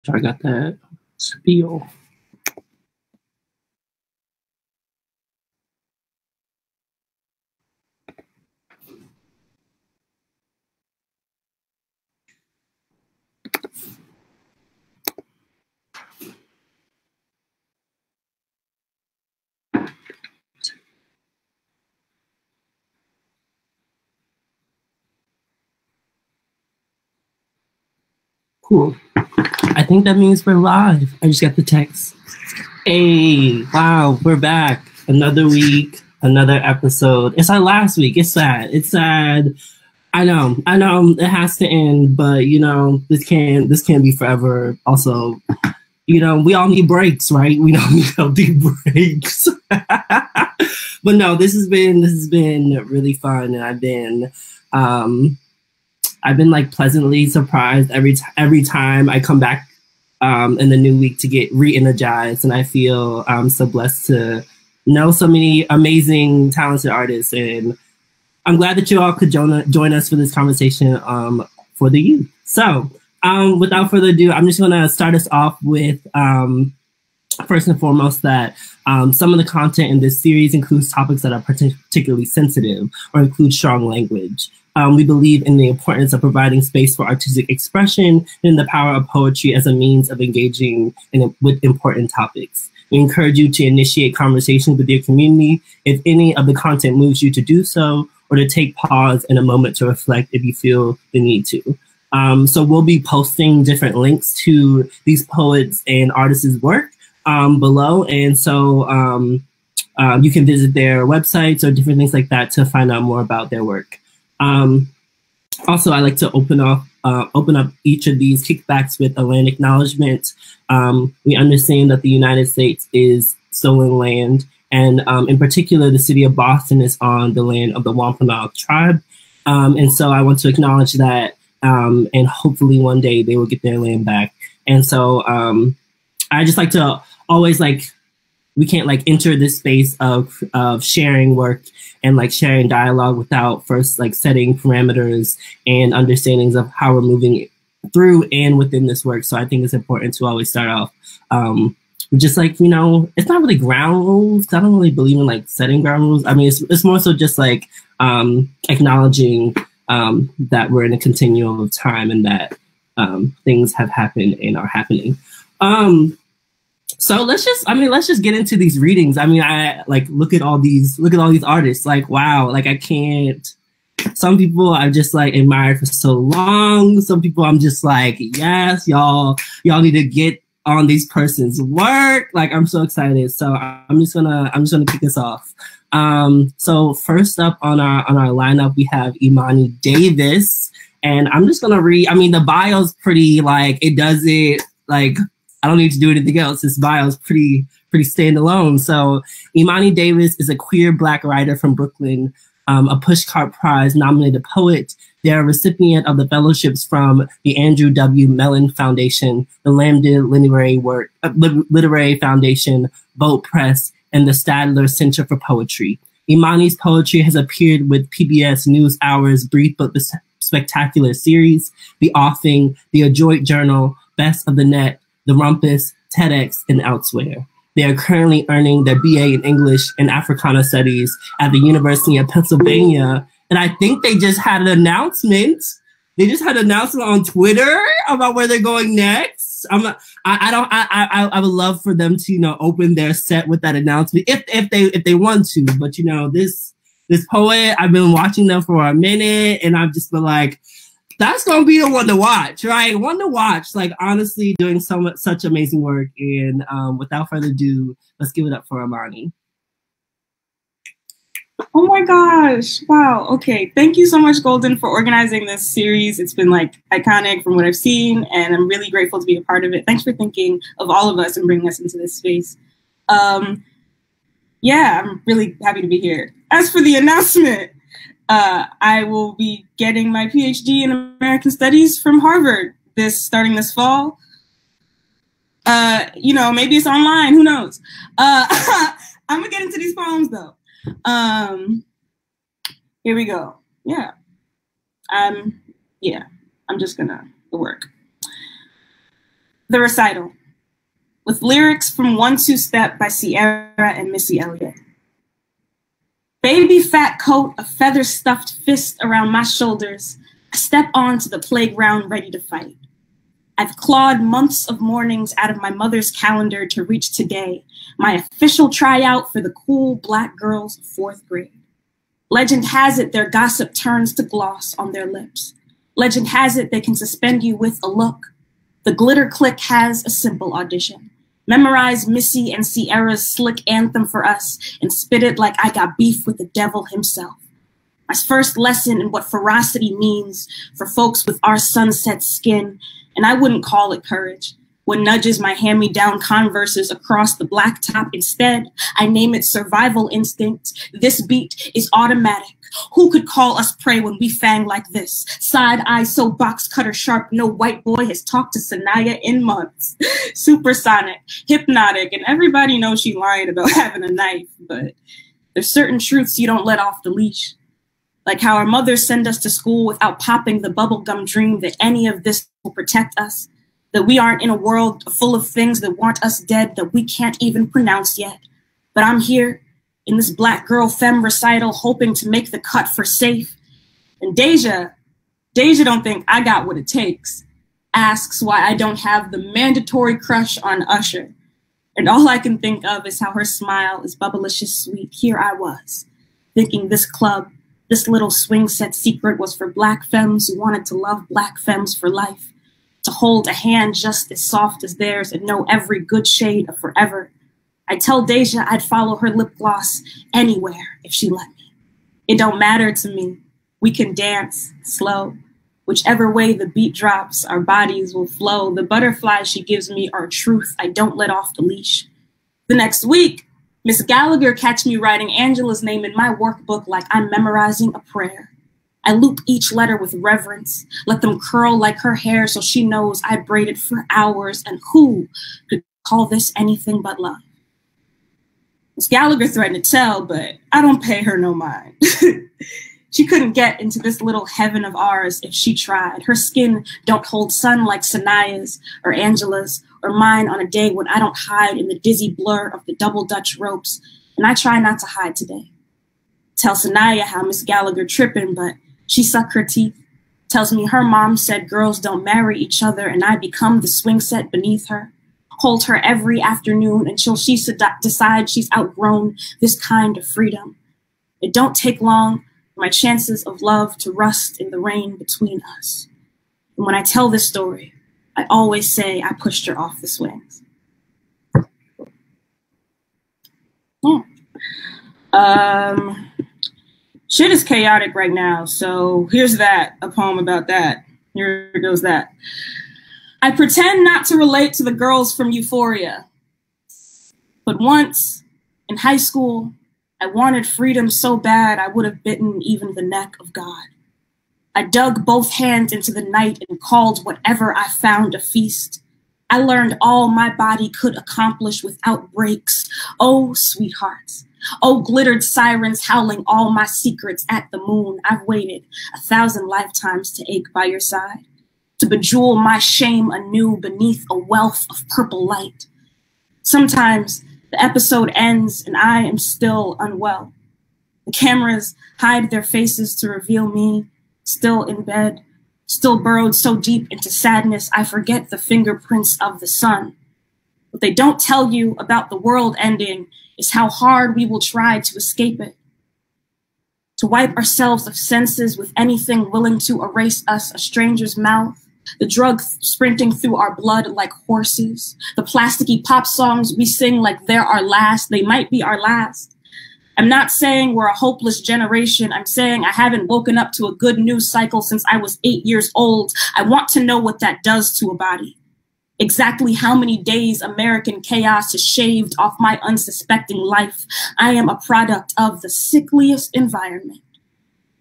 So I got that spiel. Cool. I think that means we're live. I just got the text. Hey, wow, we're back. Another week, another episode. It's our last week. It's sad. It's sad. I know. It has to end, but you know, this can't be forever. Also, you know, we all need breaks, right? We all need healthy breaks. But no, this has been really fun, and I've been like pleasantly surprised every time I come back in the new week to get re-energized, and I feel so blessed to know so many amazing, talented artists, and I'm glad that you all could join us for this conversation for the youth. So, without further ado, I'm just going to start us off with first and foremost that some of the content in this series includes topics that are particularly sensitive or include strong language. We believe in the importance of providing space for artistic expression and the power of poetry as a means of engaging with important topics. We encourage you to initiate conversations with your community if any of the content moves you to do so, or to take pause in a moment to reflect if you feel the need to. So we'll be posting different links to these poets and artists' work below. And so you can visit their websites or different things like that to find out more about their work. Also, I like to open up each of these kickbacks with a land acknowledgement. We understand that the United States is stolen land, and in particular, the city of Boston is on the land of the Wampanoag tribe. And so I want to acknowledge that, and hopefully one day they will get their land back. And so I just like to always we can't enter this space of sharing work and sharing dialogue without first setting parameters and understandings of how we're moving through and within this work. So I think it's important to always start off just it's not really ground rules, 'cause I don't really believe in setting ground rules. I mean, it's more so just acknowledging that we're in a continuum of time and that things have happened and are happening. So let's just get into these readings. I mean, I look at all these artists. Wow, I can't. Some people I've just admired for so long. Some people I'm just yes, y'all need to get on these person's work. I'm so excited. So I'm just gonna kick this off. So first up on our lineup, we have Imani Davis, and I'm just gonna read. I mean, the bio's pretty it does it I don't need to do anything else. This bio is pretty standalone. So Imani Davis is a queer Black writer from Brooklyn, a Pushcart Prize nominated poet. They're a recipient of the fellowships from the Andrew W. Mellon Foundation, the Lambda Literary Foundation, Boat Press, and the Stadler Center for Poetry. Imani's poetry has appeared with PBS NewsHour's Brief but Spectacular series, The Offing, The Adroit Journal, Best of the Net, The Rumpus, TEDx, and elsewhere. They are currently earning their BA in English and Africana Studies at the University of Pennsylvania. And I think they just had an announcement. They just had an announcement on Twitter about where they're going next. I would love for them to, open their set with that announcement if they want to. But this poet, I've been watching them for a minute, and I've just been that's gonna be the one to watch, right? One to watch, honestly, doing such amazing work. And without further ado, let's give it up for Imani. Oh my gosh! Wow. Okay. Thank you so much, Golden, for organizing this series. It's been iconic from what I've seen, and I'm really grateful to be a part of it. Thanks for thinking of all of us and bringing us into this space. Yeah, I'm really happy to be here. As for the announcement, I will be getting my PhD in American Studies from Harvard starting this fall. Maybe it's online, who knows? I'm gonna get into these poems though. Here we go. Yeah. I'm just gonna work. The recital, with lyrics from 1-2 Step by Sierra and Missy Elliott. Baby fat coat, a feather-stuffed fist around my shoulders, I step onto the playground ready to fight. I've clawed months of mornings out of my mother's calendar to reach today, my official tryout for the cool black girls of 4th grade. Legend has it their gossip turns to gloss on their lips. Legend has it they can suspend you with a look. The glitter clique has a simple audition. Memorize Missy and Sierra's slick anthem for us and spit it like I got beef with the devil himself. My first lesson in what ferocity means for folks with our sunset skin, and I wouldn't call it courage. What nudges my hand-me-down converses across the blacktop instead, I name it survival instinct. This beat is automatic. Who could call us prey when we fang like this? Side eye so box cutter sharp, no white boy has talked to Sanaya in months. Supersonic, hypnotic, and everybody knows she lying about having a knife, but there's certain truths you don't let off the leash. Like how our mothers send us to school without popping the bubblegum dream that any of this will protect us, that we aren't in a world full of things that want us dead that we can't even pronounce yet. But I'm here in this black girl femme recital hoping to make the cut for safe. And Deja don't think I got what it takes. Asks why I don't have the mandatory crush on Usher. And all I can think of is how her smile is bubblicious sweet. Here I was, thinking this club, this little swing set secret was for black femmes who wanted to love black femmes for life, to hold a hand just as soft as theirs and know every good shade of forever. I tell Deja I'd follow her lip gloss anywhere if she let me. It don't matter to me. We can dance slow. Whichever way the beat drops, our bodies will flow. The butterflies she gives me are truth. I don't let off the leash. The next week, Miss Gallagher catch me writing Angela's name in my workbook like I'm memorizing a prayer. I loop each letter with reverence, let them curl like her hair so she knows I braided for hours, and who could call this anything but love? Miss Gallagher threatened to tell, but I don't pay her no mind. She couldn't get into this little heaven of ours if she tried. Her skin don't hold sun like Sanaya's or Angela's or mine on a day when I don't hide in the dizzy blur of the double Dutch ropes, and I try not to hide today. Tell Sanaya how Miss Gallagher tripping, but she suck her teeth. Tells me her mom said girls don't marry each other, and I become the swing set beneath her. Hold her every afternoon until she decides she's outgrown this kind of freedom. It don't take long for my chances of love to rust in the rain between us. And when I tell this story, I always say I pushed her off the swings. Shit is chaotic right now, so here's that, a poem about that. Here goes that. I pretend not to relate to the girls from Euphoria, but once, in high school, I wanted freedom so bad I would have bitten even the neck of God. I dug both hands into the night and called whatever I found a feast. I learned all my body could accomplish without breaks. Oh, sweethearts. Oh, glittered sirens howling all my secrets at the moon. I've waited 1,000 lifetimes to ache by your side, to bejewel my shame anew beneath a wealth of purple light. Sometimes the episode ends and I am still unwell. The cameras hide their faces to reveal me, still in bed, still burrowed so deep into sadness I forget the fingerprints of the sun. What they don't tell you about the world ending is how hard we will try to escape it. To wipe ourselves of senses with anything willing to erase us, a stranger's mouth, the drug sprinting through our blood like horses, the plasticky pop songs we sing like they're our last, they might be our last. I'm not saying we're a hopeless generation. I'm saying I haven't woken up to a good news cycle since I was 8 years old. I want to know what that does to a body. Exactly how many days American chaos has shaved off my unsuspecting life. I am a product of the sickliest environment.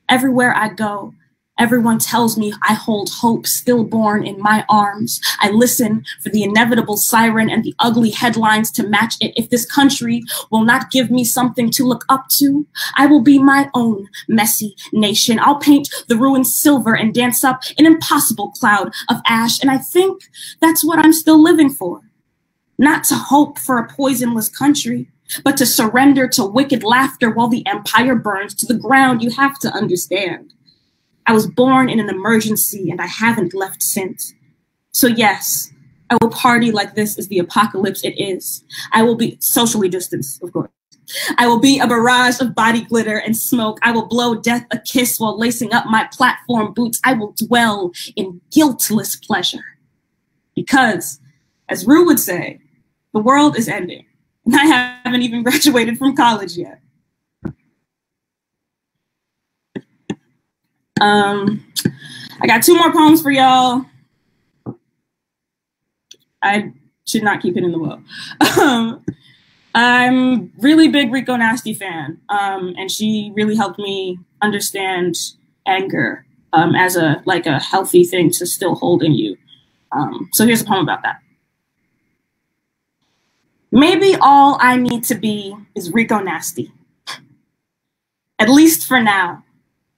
Everywhere I go, Everyone tells me I hold hope stillborn in my arms. I listen for the inevitable siren and the ugly headlines to match it. If this country will not give me something to look up to, I will be my own messy nation. I'll paint the ruins silver and dance up an impossible cloud of ash. And I think that's what I'm still living for. Not to hope for a poisonless country, but to surrender to wicked laughter while the empire burns to the ground. You have to understand. I was born in an emergency and I haven't left since. So yes, I will party like this is the apocalypse it is. I will be socially distanced, of course. I will be a barrage of body glitter and smoke. I will blow death a kiss while lacing up my platform boots. I will dwell in guiltless pleasure. Because, as Rue would say, the world is ending. And I haven't even graduated from college yet. I got 2 more poems for y'all. I should not keep it in the will. I'm really big Rico Nasty fan, and she really helped me understand anger as a healthy thing to still hold in you. So here's a poem about that. Maybe all I need to be is Rico Nasty, at least for now.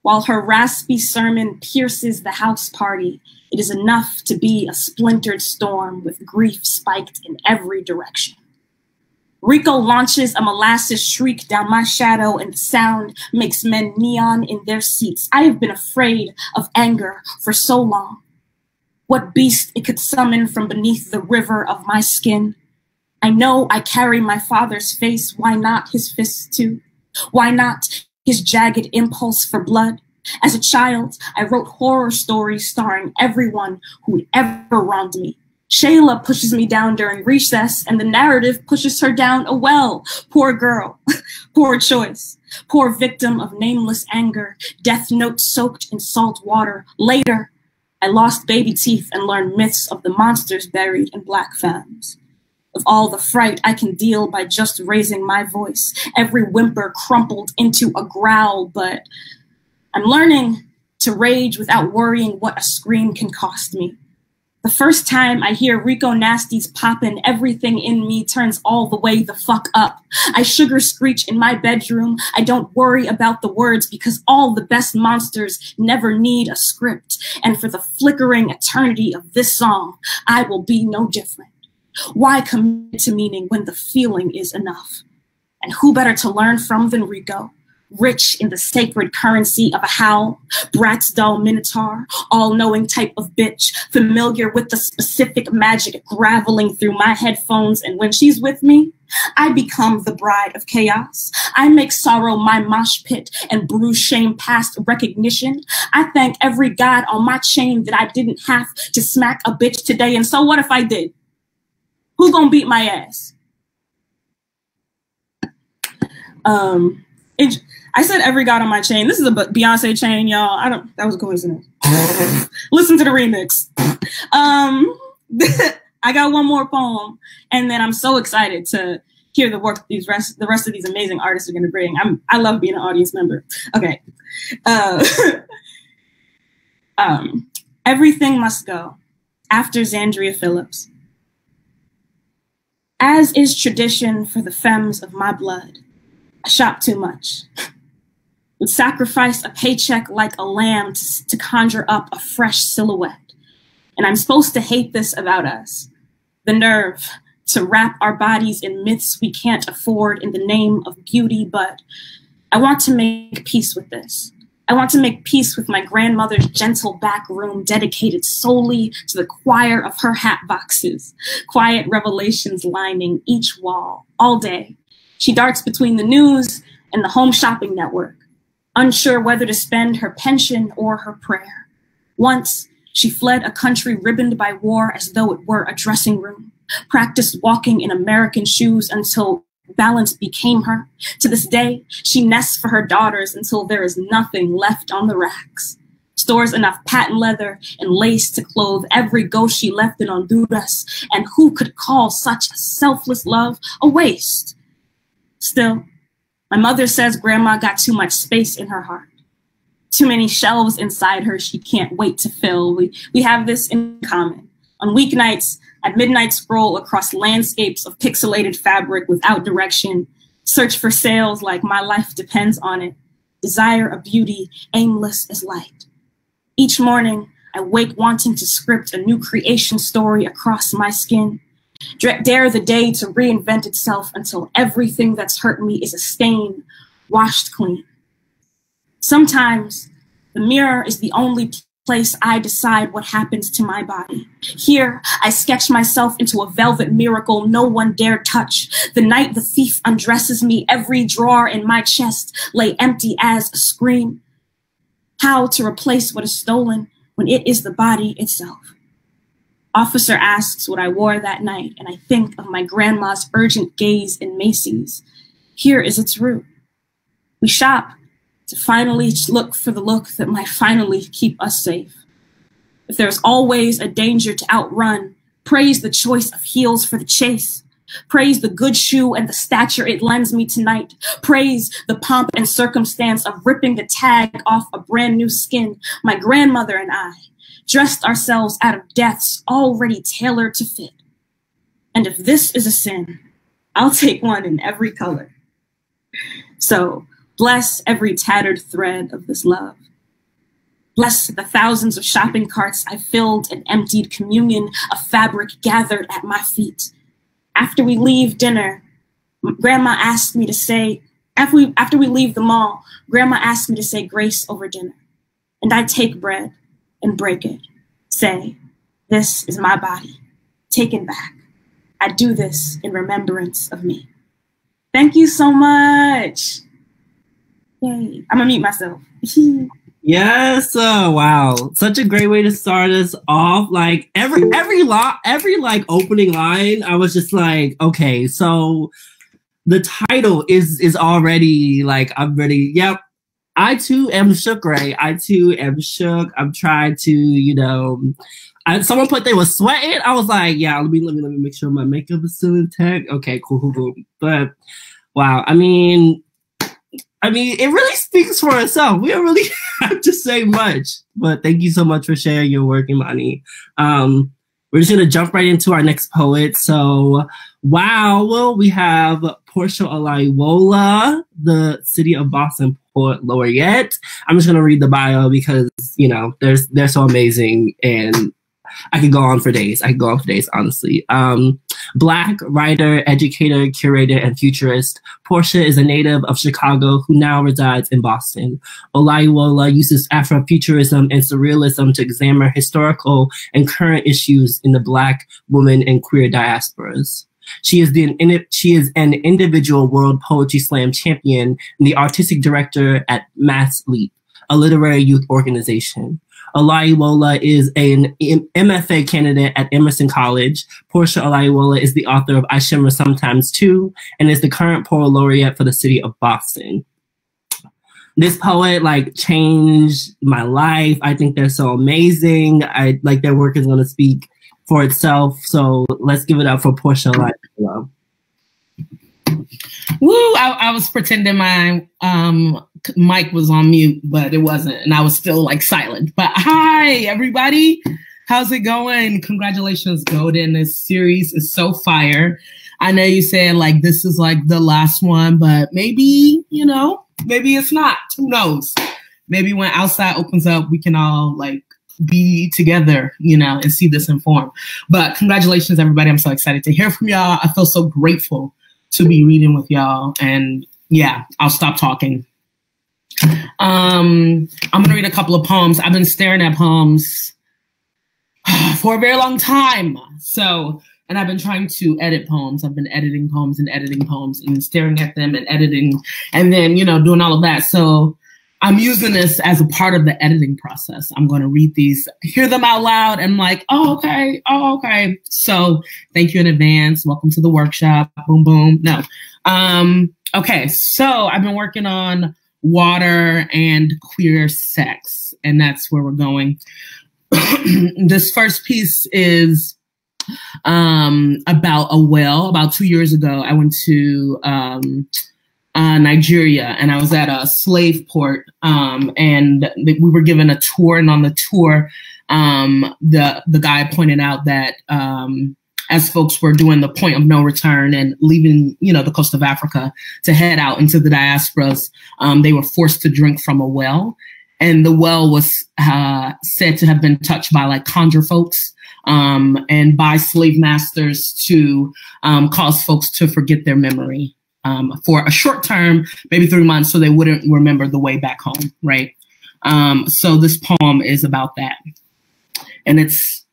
While her raspy sermon pierces the house party, it is enough to be a splintered storm with grief spiked in every direction. Rico launches a molasses shriek down my shadow, and the sound makes men neon in their seats. I have been afraid of anger for so long. What beast it could summon from beneath the river of my skin. I know I carry my father's face. Why not his fists too? Why not his jagged impulse for blood? As a child, I wrote horror stories starring everyone who'd ever wronged me. Shayla pushes me down during recess, and the narrative pushes her down a well. Poor girl, poor choice, poor victim of nameless anger, death note soaked in salt water. Later, I lost baby teeth and learned myths of the monsters buried in black femmes. Of all the fright I can deal by just raising my voice, every whimper crumpled into a growl, but I'm learning to rage without worrying what a scream can cost me. The first time I hear Rico Nasty's poppin', everything in me turns all the way the fuck up. I sugar screech in my bedroom. I don't worry about the words because all the best monsters never need a script. And for the flickering eternity of this song, I will be no different. Why commit to meaning when the feeling is enough? And who better to learn from than Rico? Rich in the sacred currency of a howl, Brat's dull minotaur, all-knowing type of bitch, familiar with the specific magic graveling through my headphones, and when she's with me, I become the bride of chaos. I make sorrow my mosh pit and bruise shame past recognition. I thank every god on my chain that I didn't have to smack a bitch today, and so what if I did? Who gonna beat my ass? I said every god on my chain. This is a Beyonce chain, y'all. That was a coincidence. Listen to the remix. I got one more poem, and then I'm so excited to hear the work the rest of these amazing artists are gonna bring. I love being an audience member. Okay. Everything must go after Zandria Phillips. As is tradition for the femmes of my blood, I shop too much. Would sacrifice a paycheck like a lamb to conjure up a fresh silhouette. And I'm supposed to hate this about us. The nerve to wrap our bodies in myths we can't afford in the name of beauty, but I want to make peace with this. I want to make peace with my grandmother's gentle back room dedicated solely to the choir of her hat boxes, quiet revelations lining each wall all day. She darts between the news and the home shopping network, unsure whether to spend her pension or her prayer. Once, she fled a country ribboned by war as though it were a dressing room, practiced walking in American shoes until balance became her. To this day, she nests for her daughters until there is nothing left on the racks. Stores enough patent leather and lace to clothe every ghost she left in Honduras, and who could call such a selfless love a waste? Still, my mother says grandma got too much space in her heart. Too many shelves inside her she can't wait to fill. We have this in common. On weeknights, at midnight scroll across landscapes of pixelated fabric without direction, search for sales like my life depends on it, desire a beauty aimless as light. Each morning, I wake wanting to script a new creation story across my skin, dare the day to reinvent itself until everything that's hurt me is a stain, washed clean. Sometimes, the mirror is the only place I decide what happens to my body. Here, I sketch myself into a velvet miracle no one dare touch. The night the thief undresses me, every drawer in my chest lay empty as a scream. How to replace what is stolen when it is the body itself? Officer asks what I wore that night, and I think of my grandma's urgent gaze in Macy's. Here is its root. We shop to finally look for the look that might finally keep us safe. If there's always a danger to outrun, praise the choice of heels for the chase. Praise the good shoe and the stature it lends me tonight. Praise the pomp and circumstance of ripping the tag off a brand new skin. My grandmother and I dressed ourselves out of deaths already tailored to fit. And if this is a sin, I'll take one in every color. So, bless every tattered thread of this love. Bless the thousands of shopping carts I filled and emptied, communion of fabric gathered at my feet. After we leave dinner, Grandma asked me to say, after we leave the mall, Grandma asked me to say grace over dinner. And I take bread and break it. Say, this is my body, taken back. I do this in remembrance of me. Thank you so much. Yay. I'm gonna mute myself. Yes, wow, such a great way to start us off. Like every like opening line, I was just like, okay, so the title is already like, I'm ready. Yep, I too am shook, right? I too am shook. I'm trying to, someone put they were sweating. I was like, yeah, let me make sure my makeup is still intact. Okay, cool. But wow, I mean, it really speaks for itself. We don't really have to say much, but thank you so much for sharing your work, Imani. We're just going to jump right into our next poet. So, wow, well, we have Portia Olayiwola, the City of Boston Poet Laureate. I'm just going to read the bio because, they're so amazing, and I could go on for days. Honestly. Black writer, educator, curator, and futurist, Portia is a native of Chicago who now resides in Boston. Olayiwola uses Afrofuturism and surrealism to examine historical and current issues in the Black, woman, and queer diasporas. She is an individual World Poetry Slam champion and the artistic director at Mass Leap, a literary youth organization. Olayiwola is an MFA candidate at Emerson College. Portia Olayiwola is the author of I Shimmer Sometimes Too and is the current poet laureate for the City of Boston. This poet changed my life. I think they're so amazing. Their work is going to speak for itself. So let's give it up for Portia Olayiwola. Woo! I was pretending my mic was on mute, but it wasn't, and I was still silent. But hi, everybody! How's it going? Congratulations, Golden. This series is so fire. I know you said this is the last one, but maybe maybe it's not. Who knows? Maybe when outside opens up, we can all be together, and see this in form. But congratulations, everybody! I'm so excited to hear from y'all. I feel so grateful to be reading with y'all. And yeah, I'll stop talking. I'm going to read a couple of poems. I've been staring at poems for a very long time. And I've been trying to edit poems. I've been editing poems and staring at them and editing and then, doing all of that. So I'm using this as a part of the editing process. I'm going to read these, hear them out loud, and I'm like, oh, okay. So thank you in advance. Welcome to the workshop. Boom, boom. No. Okay, so I've been working on water and queer sex, and that's where we're going. This first piece is about a well. About 2 years ago, I went to Nigeria, and I was at a slave port, and we were given a tour, and on the tour, the guy pointed out that as folks were doing the point of no return and leaving, the coast of Africa to head out into the diasporas, they were forced to drink from a well. And the well was said to have been touched by like conjure folks and by slave masters to cause folks to forget their memory for a short term, maybe 3 months, so they wouldn't remember the way back home, right? So this poem is about that. And it's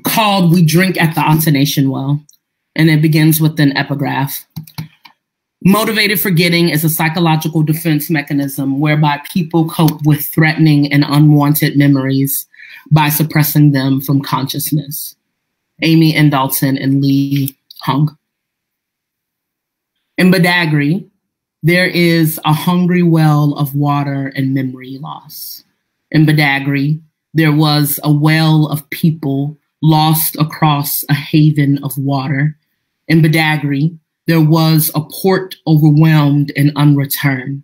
called We Drink at the Ottonation Well. And it begins with an epigraph. Motivated forgetting is a psychological defense mechanism whereby people cope with threatening and unwanted memories by suppressing them from consciousness. Amy N. Dalton and Lee Hung. In Badagry, there is a hungry well of water and memory loss. In Badagry, there was a well of people lost across a haven of water. In Badagry, there was a port overwhelmed and unreturned.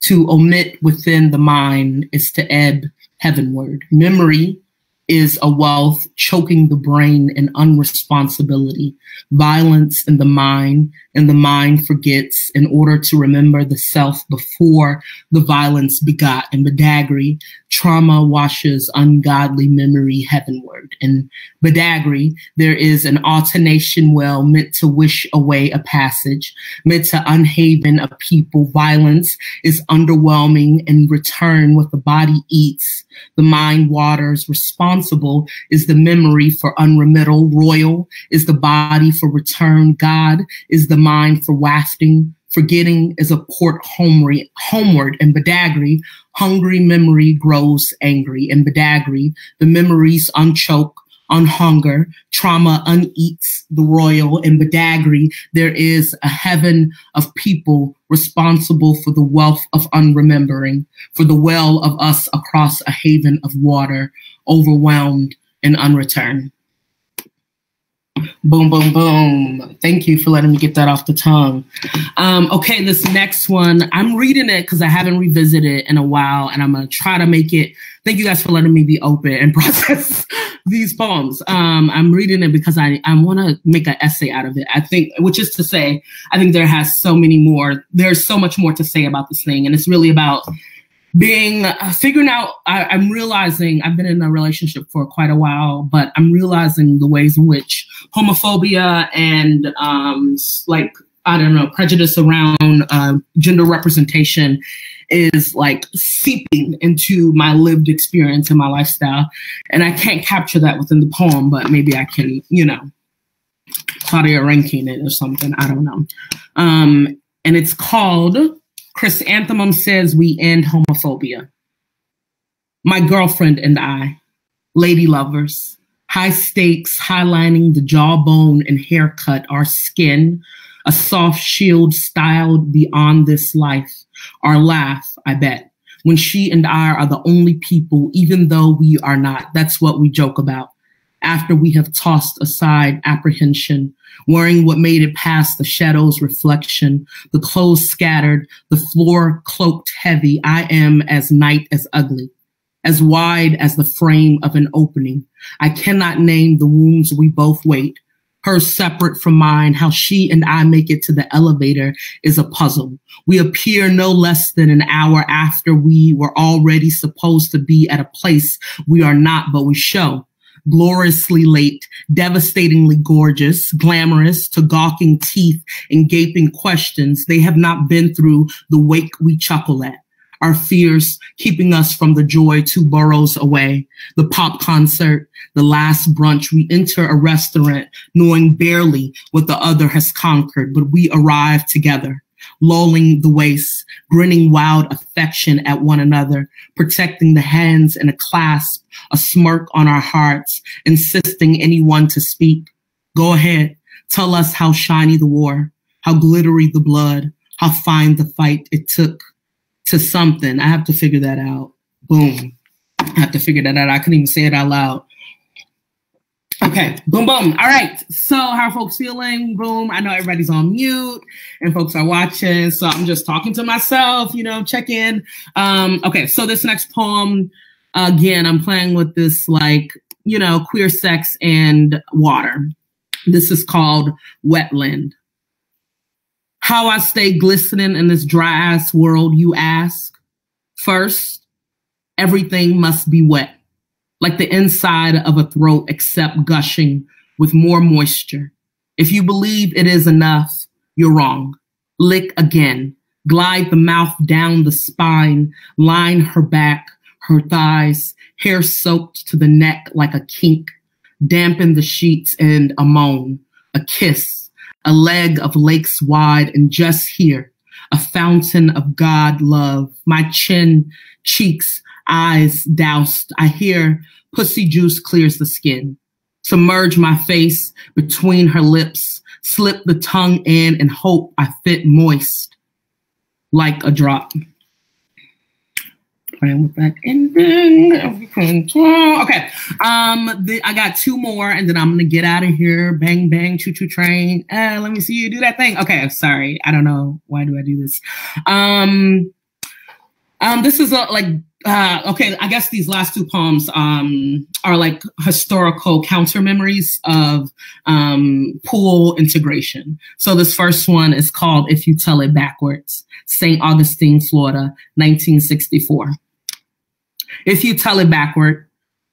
To omit within the mind is to ebb heavenward. Memory is a wealth choking the brain in unresponsibility, violence in the mind, and the mind forgets in order to remember the self before the violence begot. In Badagry, trauma washes ungodly memory heavenward. In Badagry, there is an alternation well meant to wish away a passage, meant to unhaven a people. Violence is underwhelming and return what the body eats. The mind waters. Responsible is the memory for unremittal. Royal is the body for return. God is the mind for wafting. Forgetting is a port homeward. In Badagry, hungry memory grows angry. In Badagry, the memories unchoke, unhunger, trauma uneats the royal. In Badagry, there is a heaven of people responsible for the wealth of unremembering, for the well of us across a haven of water, overwhelmed and unreturned. Boom, boom, boom. Thank you for letting me get that off the tongue. Okay, this next one, I'm reading it because I haven't revisited it in a while, and I'm going to try to make it. Thank you guys for letting me be open and process these poems. I'm reading it because I want to make an essay out of it. I think, which is to say, I think there's so much more to say about this thing, and it's really about figuring out, I'm realizing I've been in a relationship for quite a while, but I'm realizing the ways in which homophobia and prejudice around gender representation is like seeping into my lived experience and my lifestyle. And I can't capture that within the poem, but maybe I can, Claudia ranking it or something. I don't know. And it's called Chrysanthemum Says We End Homophobia. My girlfriend and I, lady lovers, high stakes highlining the jawbone and haircut, our skin, a soft shield styled beyond this life, our laugh, I bet, when she and I are the only people, even though we are not. That's what we joke about. After we have tossed aside apprehension, wearing what made it past the shadow's reflection, the clothes scattered, the floor cloaked heavy, I am as night as ugly, as wide as the frame of an opening. I cannot name the wounds we both wait, hers separate from mine. How she and I make it to the elevator is a puzzle. We appear no less than an hour after we were already supposed to be at a place we are not, but we show. Gloriously late, devastatingly gorgeous, glamorous, to gawking teeth and gaping questions. They have not been through the wake we chuckle at. Our fears keeping us from the joy 2 boroughs away. The pop concert, the last brunch. We enter a restaurant knowing barely what the other has conquered, but we arrive together. Lulling the waist, grinning wild affection at one another, protecting the hands in a clasp, a smirk on our hearts, insisting anyone to speak. Go ahead, tell us how shiny the war, how glittery the blood, how fine the fight it took to something. I have to figure that out. Boom. I have to figure that out. I couldn't even say it out loud. Okay, boom, boom. All right. So how are folks feeling? Boom. I know everybody's on mute and folks are watching. So I'm just talking to myself, you know, check in. Okay, so this next poem, again, I'm playing with this, like, you know, queer sex and water. This is called Wetland. How I stay glistening in this dry ass world, you ask? First, everything must be wet. Like the inside of a throat, except gushing with more moisture. If you believe it is enough, you're wrong. Lick again. Glide the mouth down the spine. Line her back, her thighs. Hair soaked to the neck like a kink. Dampen the sheets and a moan. A kiss. A leg of lakes wide and just here. A fountain of God love. My chin, cheeks, eyes doused. I hear pussy juice clears the skin. Submerge my face between her lips. Slip the tongue in and hope I fit moist like a drop. Playing with that ending. Okay. I got two more and then I'm gonna get out of here. Bang, bang, choo choo train. Let me see you do that thing. Okay, sorry. I don't know. Why do I do this? This is okay, I guess these last two poems are like historical counter memories of pool integration. So this first one is called If You Tell It Backwards, St. Augustine, Florida, 1964. If you tell it backward,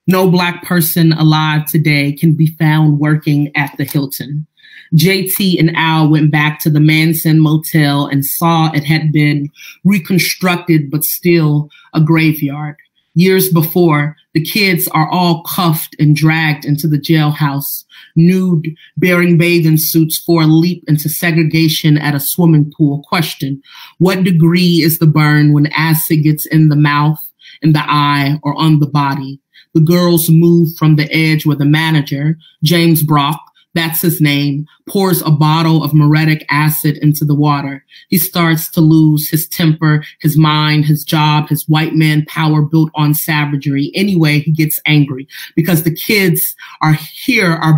no Black person alive today can be found working at the Hilton. JT and Al went back to the Manson Motel and saw it had been reconstructed, but still a graveyard. Years before, the kids are all cuffed and dragged into the jailhouse, nude, bearing bathing suits for a leap into segregation at a swimming pool. Question: what degree is the burn when acid gets in the mouth, in the eye, or on the body? The girls move from the edge where the manager, James Brock, that's his name, pours a bottle of muriatic acid into the water. He starts to lose his temper, his mind, his job, his white man power built on savagery. Anyway, he gets angry because the kids are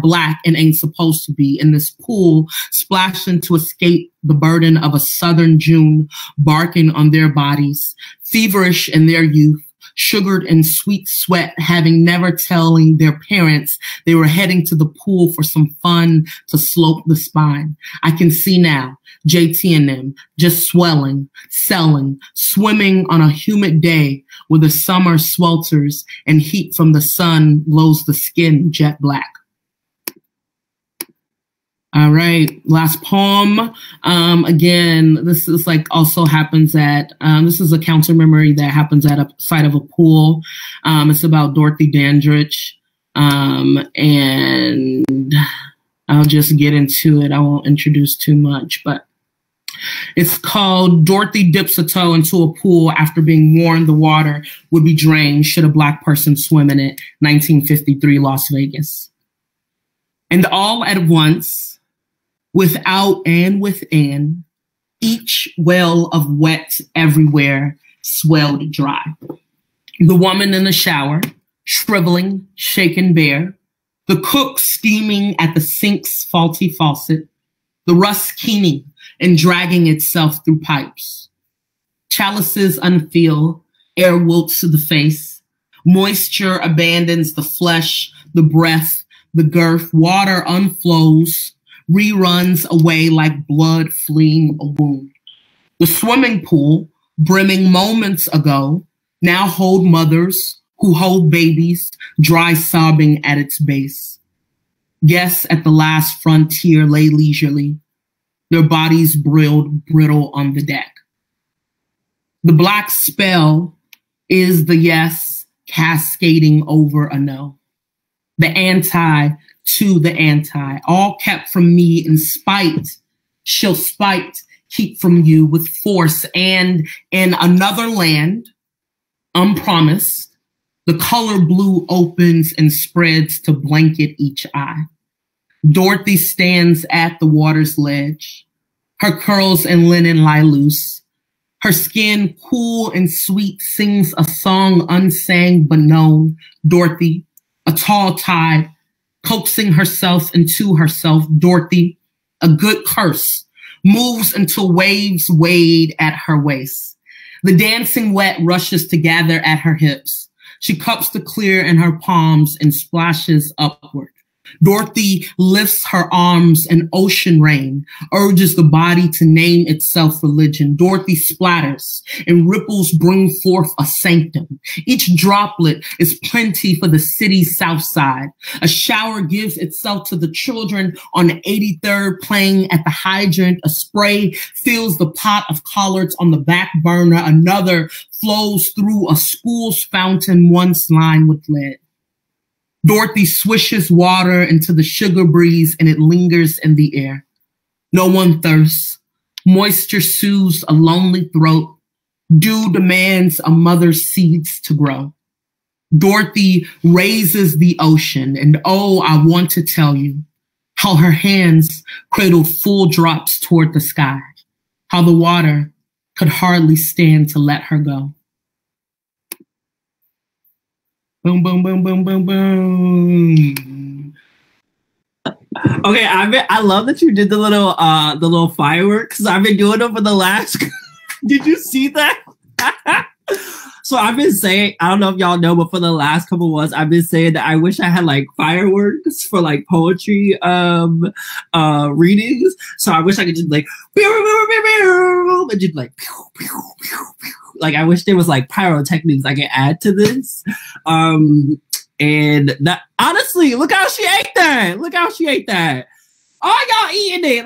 Black and ain't supposed to be in this pool, splashing to escape the burden of a southern June, barking on their bodies, feverish in their youth, sugared in sweet sweat, having never telling their parents they were heading to the pool for some fun to slope the spine. I can see now, JT and them just swelling, selling, swimming on a humid day where the summer swelters and heat from the sun glows the skin jet black. All right, last poem. Again, this is like also happens at, this is a counter memory that happens at a side of a pool. It's about Dorothy Dandridge. And I'll just get into it. I won't introduce too much, but it's called Dorothy Dips a Toe into a Pool After Being Warned the Water Would Be Drained Should a Black Person Swim in It, 1953, Las Vegas. And all at once, without and within, each well of wet everywhere swelled dry. The woman in the shower, shriveling, shaken bare, the cook steaming at the sink's faulty faucet, the rust keening and dragging itself through pipes. Chalices unfill, air wilts the face, moisture abandons the flesh, the breath, the girth, water unflows, reruns away like blood fleeing a wound. The swimming pool, brimming moments ago, now hold mothers who hold babies, dry sobbing at its base. Guests at the last frontier lay leisurely, their bodies brittle on the deck. The Black spell is the yes cascading over a no. The anti to the anti, all kept from me in spite, shall spite keep from you with force. And in another land, unpromised, the color blue opens and spreads to blanket each eye. Dorothy stands at the water's ledge. Her curls and linen lie loose. Her skin, cool and sweet, sings a song unsang but known. Dorothy, a tall tide, Coaxing herself into herself, Dorothy, a good curse, moves until waves wade at her waist. The dancing wet rushes to gather at her hips. She cups the clear in her palms and splashes upward. Dorothy lifts her arms in ocean rain, urges the body to name itself religion. Dorothy splatters and ripples bring forth a sanctum. Each droplet is plenty for the city's south side. A shower gives itself to the children on the 83rd playing at the hydrant. A spray fills the pot of collards on the back burner. Another flows through a school's fountain once lined with lead. Dorothy swishes water into the sugar breeze and it lingers in the air. No one thirsts. Moisture soothes a lonely throat. Dew demands a mother's seeds to grow. Dorothy raises the ocean, and oh, I want to tell you how her hands cradle full drops toward the sky, how the water could hardly stand to let her go. Boom, boom, boom, boom, boom, boom. Okay, I love that you did the little fireworks. I've been doing them for the last. Did you see that? So I've been saying, I don't know if y'all know, but for the last couple of months, I've been saying that I wish I had like fireworks for like poetry readings. So I wish I could just like and just like like I wish there was like pyrotechnics I could add to this. And that honestly, look how she ate that. Look how she ate that. Oh, y'all eating it.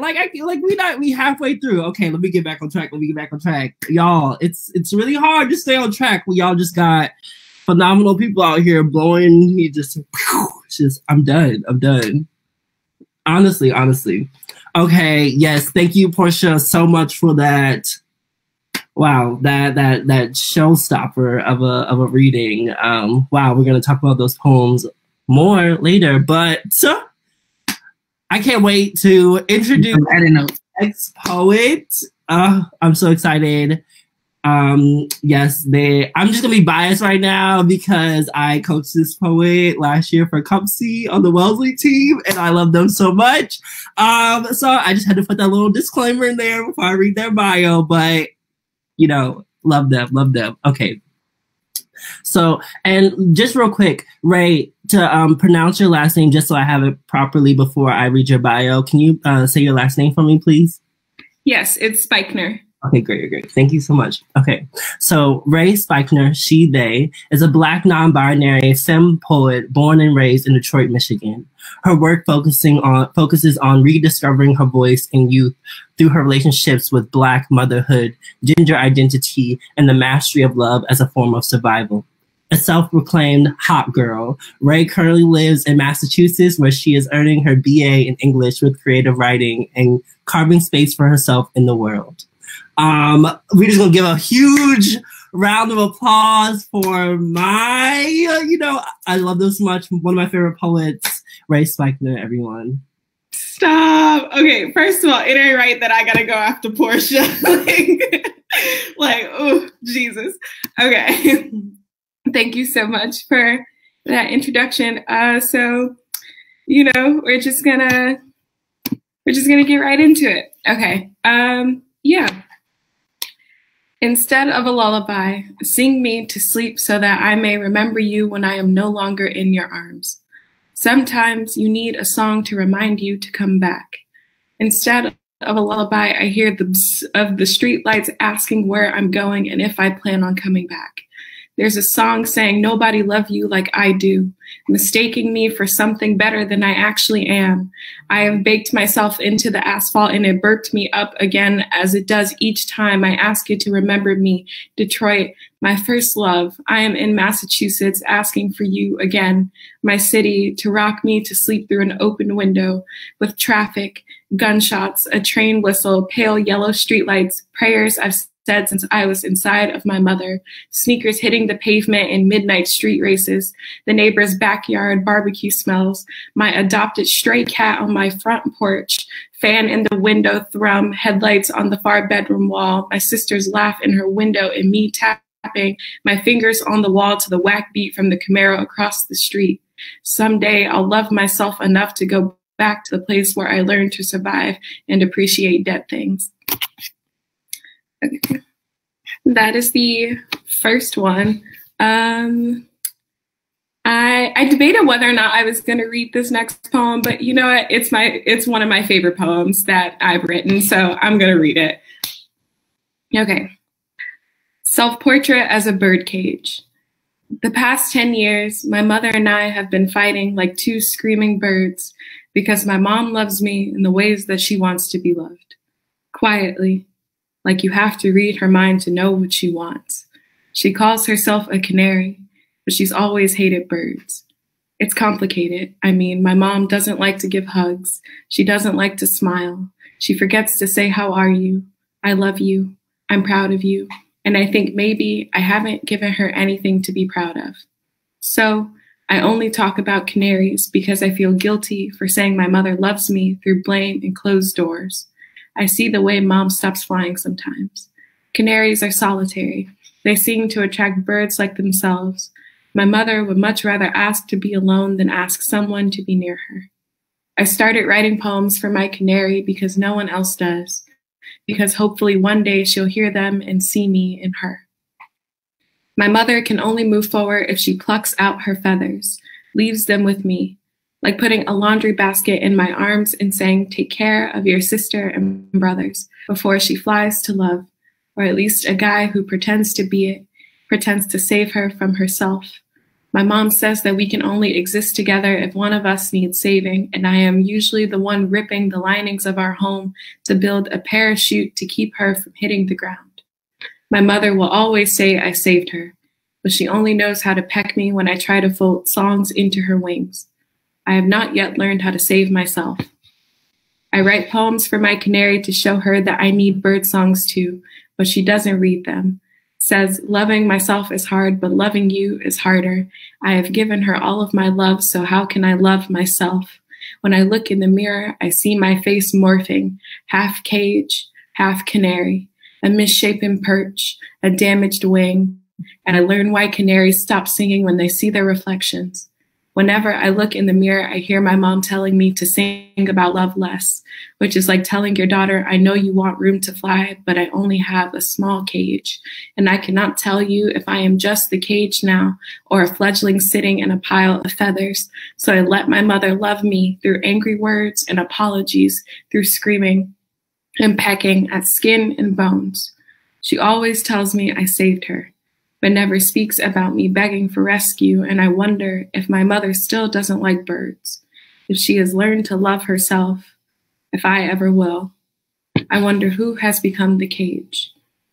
We halfway through. Okay, let me get back on track. Y'all, it's really hard to stay on track when y'all just got phenomenal people out here blowing. I'm done. Honestly. Okay, yes, thank you, Portia, so much for that. Wow, that showstopper of a reading. Wow, we're gonna talk about those poems more later, but I can't wait to introduce our next poet. I'm so excited. Yes, I'm just gonna be biased right now because I coached this poet last year for compensate on the Wellesley team, and I love them so much. So I just had to put that little disclaimer in there before I read their bio, but you know, love them. Okay. So, and just real quick, Ray, to pronounce your last name, just so I have it properly before I read your bio, can you say your last name for me, please? Yes, it's Speichner. Okay, great. Thank you so much. Okay, so Ray Speichner, she, they, is a Black non-binary femme poet born and raised in Detroit, Michigan. Her work focuses on rediscovering her voice in youth through her relationships with Black motherhood, gender identity, and the mastery of love as a form of survival. A self-proclaimed hot girl, Ray currently lives in Massachusetts, where she is earning her BA in English with creative writing and carving space for herself in the world. We're just gonna give a huge round of applause for my, I love this so much. One of my favorite poets, Ray Speichner, everyone. Stop. Okay, first of all, it ain't right that I gotta go after Portia. Oh, Jesus. Okay. Thank you so much for that introduction. So, we're just gonna get right into it. Okay. Yeah. Instead of a lullaby, sing me to sleep so that I may remember you when I am no longer in your arms. Sometimes you need a song to remind you to come back. Instead of a lullaby, I hear the bzz of the streetlights asking where I'm going and if I plan on coming back. There's a song saying nobody loved you like I do, mistaking me for something better than I actually am. I have baked myself into the asphalt and it burped me up again as it does each time I ask you to remember me. Detroit, my first love. I am in Massachusetts asking for you again. My city, to rock me to sleep through an open window with traffic, gunshots, a train whistle, pale yellow streetlights, prayers I've said since I was inside of my mother, sneakers hitting the pavement in midnight street races, the neighbor's backyard barbecue smells, my adopted stray cat on my front porch, fan in the window thrum, headlights on the far bedroom wall, my sister's laugh in her window and me tapping my fingers on the wall to the whack beat from the Camaro across the street. Someday I'll love myself enough to go back to the place where I learned to survive and appreciate dead things. Okay. That is the first one. I debated whether or not I was going to read this next poem, but you know what? It's one of my favorite poems that I've written, so I'm going to read it. Okay. Self-portrait as a birdcage. The past 10 years, my mother and I have been fighting like two screaming birds because my mom loves me in the ways that she wants to be loved. Quietly, like you have to read her mind to know what she wants. She calls herself a canary, but she's always hated birds. It's complicated. I mean, my mom doesn't like to give hugs. She doesn't like to smile. She forgets to say, "How are you? I love you. I'm proud of you." And I think maybe I haven't given her anything to be proud of. So I only talk about canaries because I feel guilty for saying my mother loves me through blame and closed doors. I see the way mom stops flying sometimes. Canaries are solitary. They seem to attract birds like themselves. My mother would much rather ask to be alone than ask someone to be near her. I started writing poems for my canary because no one else does, because hopefully one day she'll hear them and see me in her. My mother can only move forward if she plucks out her feathers, leaves them with me, like putting a laundry basket in my arms and saying, "Take care of your sister and brothers," before she flies to love, or at least a guy who pretends to be it, pretends to save her from herself. My mom says that we can only exist together if one of us needs saving, and I am usually the one ripping the linings of our home to build a parachute to keep her from hitting the ground. My mother will always say I saved her, but she only knows how to peck me when I try to fold songs into her wings. I have not yet learned how to save myself. I write poems for my canary to show her that I need bird songs too, but she doesn't read them. Says, loving myself is hard, but loving you is harder. I have given her all of my love, so how can I love myself? When I look in the mirror, I see my face morphing, half cage, half canary, a misshapen perch, a damaged wing, and I learn why canaries stop singing when they see their reflections. Whenever I look in the mirror, I hear my mom telling me to sing about love less, which is like telling your daughter, "I know you want room to fly, but I only have a small cage, and I cannot tell you if I am just the cage now or a fledgling sitting in a pile of feathers." So I let my mother love me through angry words and apologies, through screaming and pecking at skin and bones. She always tells me I saved her, but never speaks about me begging for rescue, and I wonder if my mother still doesn't like birds, if she has learned to love herself, if I ever will. I wonder who has become the cage.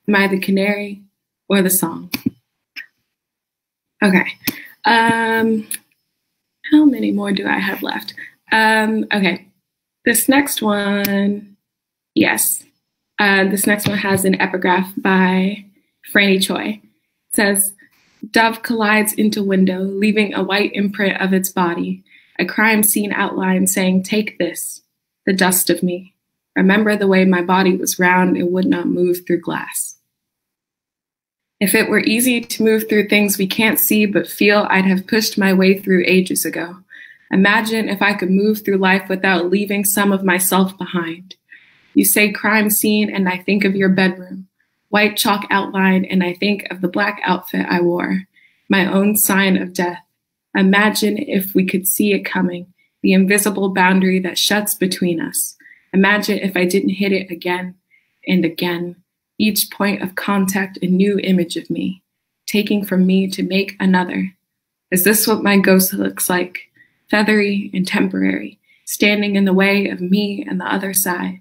Am I the canary or the song? Okay. How many more do I have left? Okay. This next one, yes. This next one has an epigraph by Franny Choi. Says, dove collides into window, leaving a white imprint of its body, a crime scene outline saying, "Take this, the dust of me. Remember the way my body was round and would not move through glass." If it were easy to move through things we can't see but feel, I'd have pushed my way through ages ago. Imagine if I could move through life without leaving some of myself behind. You say crime scene and I think of your bedroom. White chalk outline, and I think of the black outfit I wore, my own sign of death. Imagine if we could see it coming, the invisible boundary that shuts between us. Imagine if I didn't hit it again and again, each point of contact a new image of me, taking from me to make another. Is this what my ghost looks like? Feathery and temporary, standing in the way of me and the other side.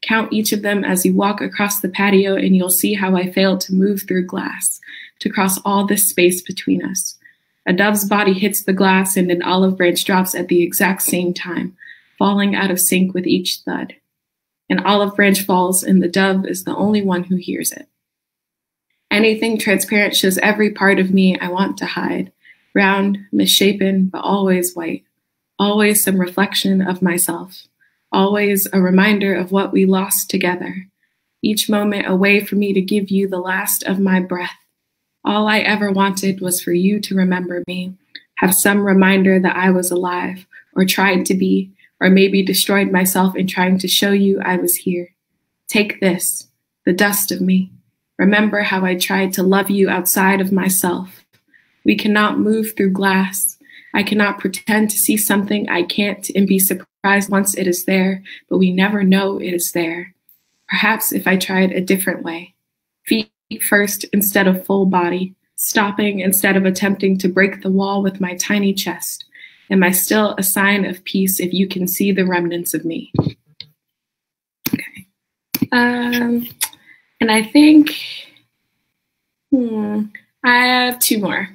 Count each of them as you walk across the patio and you'll see how I failed to move through glass, to cross all this space between us. A dove's body hits the glass and an olive branch drops at the exact same time, falling out of sync with each thud. An olive branch falls and the dove is the only one who hears it. Anything transparent shows every part of me I want to hide, round, misshapen, but always white, always some reflection of myself. Always a reminder of what we lost together. Each moment a way for me to give you the last of my breath. All I ever wanted was for you to remember me, have some reminder that I was alive, or tried to be, or maybe destroyed myself in trying to show you I was here. Take this, the dust of me. Remember how I tried to love you outside of myself. We cannot move through glass. I cannot pretend to see something I can't and be surprised once it is there, but we never know it is there. Perhaps if I tried a different way. Feet first instead of full body. Stopping instead of attempting to break the wall with my tiny chest. Am I still a sign of peace if you can see the remnants of me? Okay. And I think I have two more.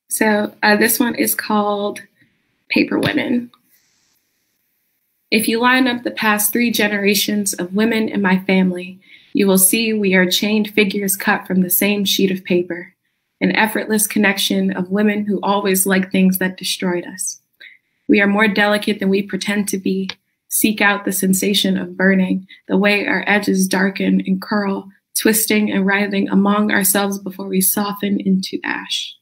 So this one is called Paper Women. If you line up the past 3 generations of women in my family, you will see we are chained figures cut from the same sheet of paper, an effortless connection of women who always liked things that destroyed us. We are more delicate than we pretend to be, seek out the sensation of burning, the way our edges darken and curl, twisting and writhing among ourselves before we soften into ash.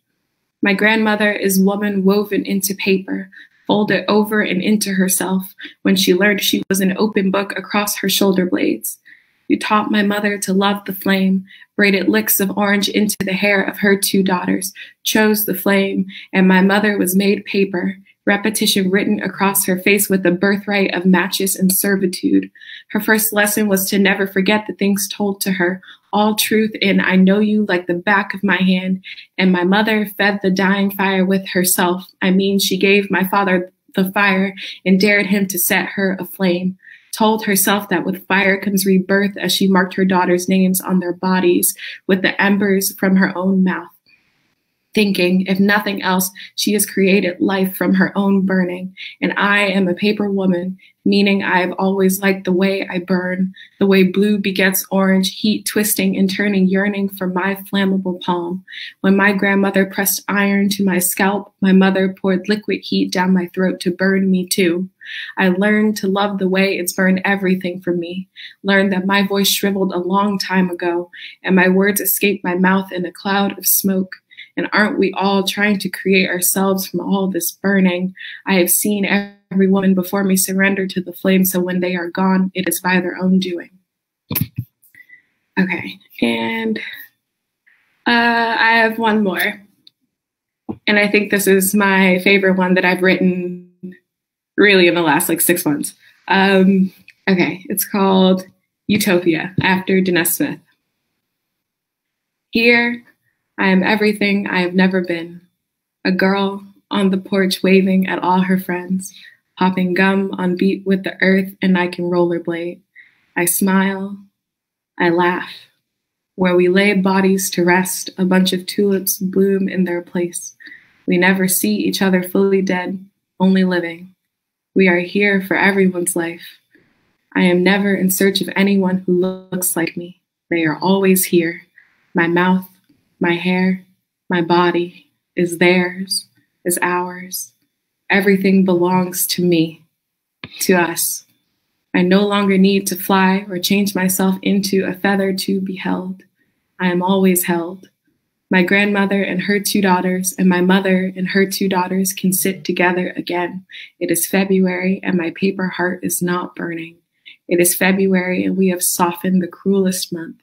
My grandmother is woman woven into paper, folded over and into herself when she learned she was an open book across her shoulder blades. You taught my mother to love the flame, braided licks of orange into the hair of her 2 daughters, chose the flame, and my mother was made paper, repetition written across her face with the birthright of matches and servitude. Her first lesson was to never forget the things told to her, all truth in I know you like the back of my hand, and my mother fed the dying fire with herself. I mean, she gave my father the fire and dared him to set her aflame. Told herself that with fire comes rebirth as she marked her daughters' names on their bodies with the embers from her own mouth. Thinking, if nothing else, she has created life from her own burning. And I am a paper woman, meaning I have always liked the way I burn, the way blue begets orange, heat twisting and turning, yearning for my flammable palm. When my grandmother pressed iron to my scalp, my mother poured liquid heat down my throat to burn me too. I learned to love the way it's burned everything for me, learned that my voice shriveled a long time ago, and my words escaped my mouth in a cloud of smoke. And aren't we all trying to create ourselves from all this burning? I have seen every woman before me surrender to the flame, so when they are gone, it is by their own doing. Okay, and I have one more. And I think this is my favorite one that I've written really in the last 6 months. Okay, it's called Utopia, after Denise Smith. Here, I am everything I have never been. A girl on the porch waving at all her friends, popping gum on beat with the earth, and I can rollerblade. I smile, I laugh. Where we lay bodies to rest, a bunch of tulips bloom in their place. We never see each other fully dead, only living. We are here for everyone's life. I am never in search of anyone who looks like me. They are always here. My mouth, my hair, my body is theirs, is ours. Everything belongs to me, to us. I no longer need to fly or change myself into a feather to be held. I am always held. My grandmother and her 2 daughters and my mother and her 2 daughters can sit together again. It is February and my paper heart is not burning. It is February and we have softened the cruelest month.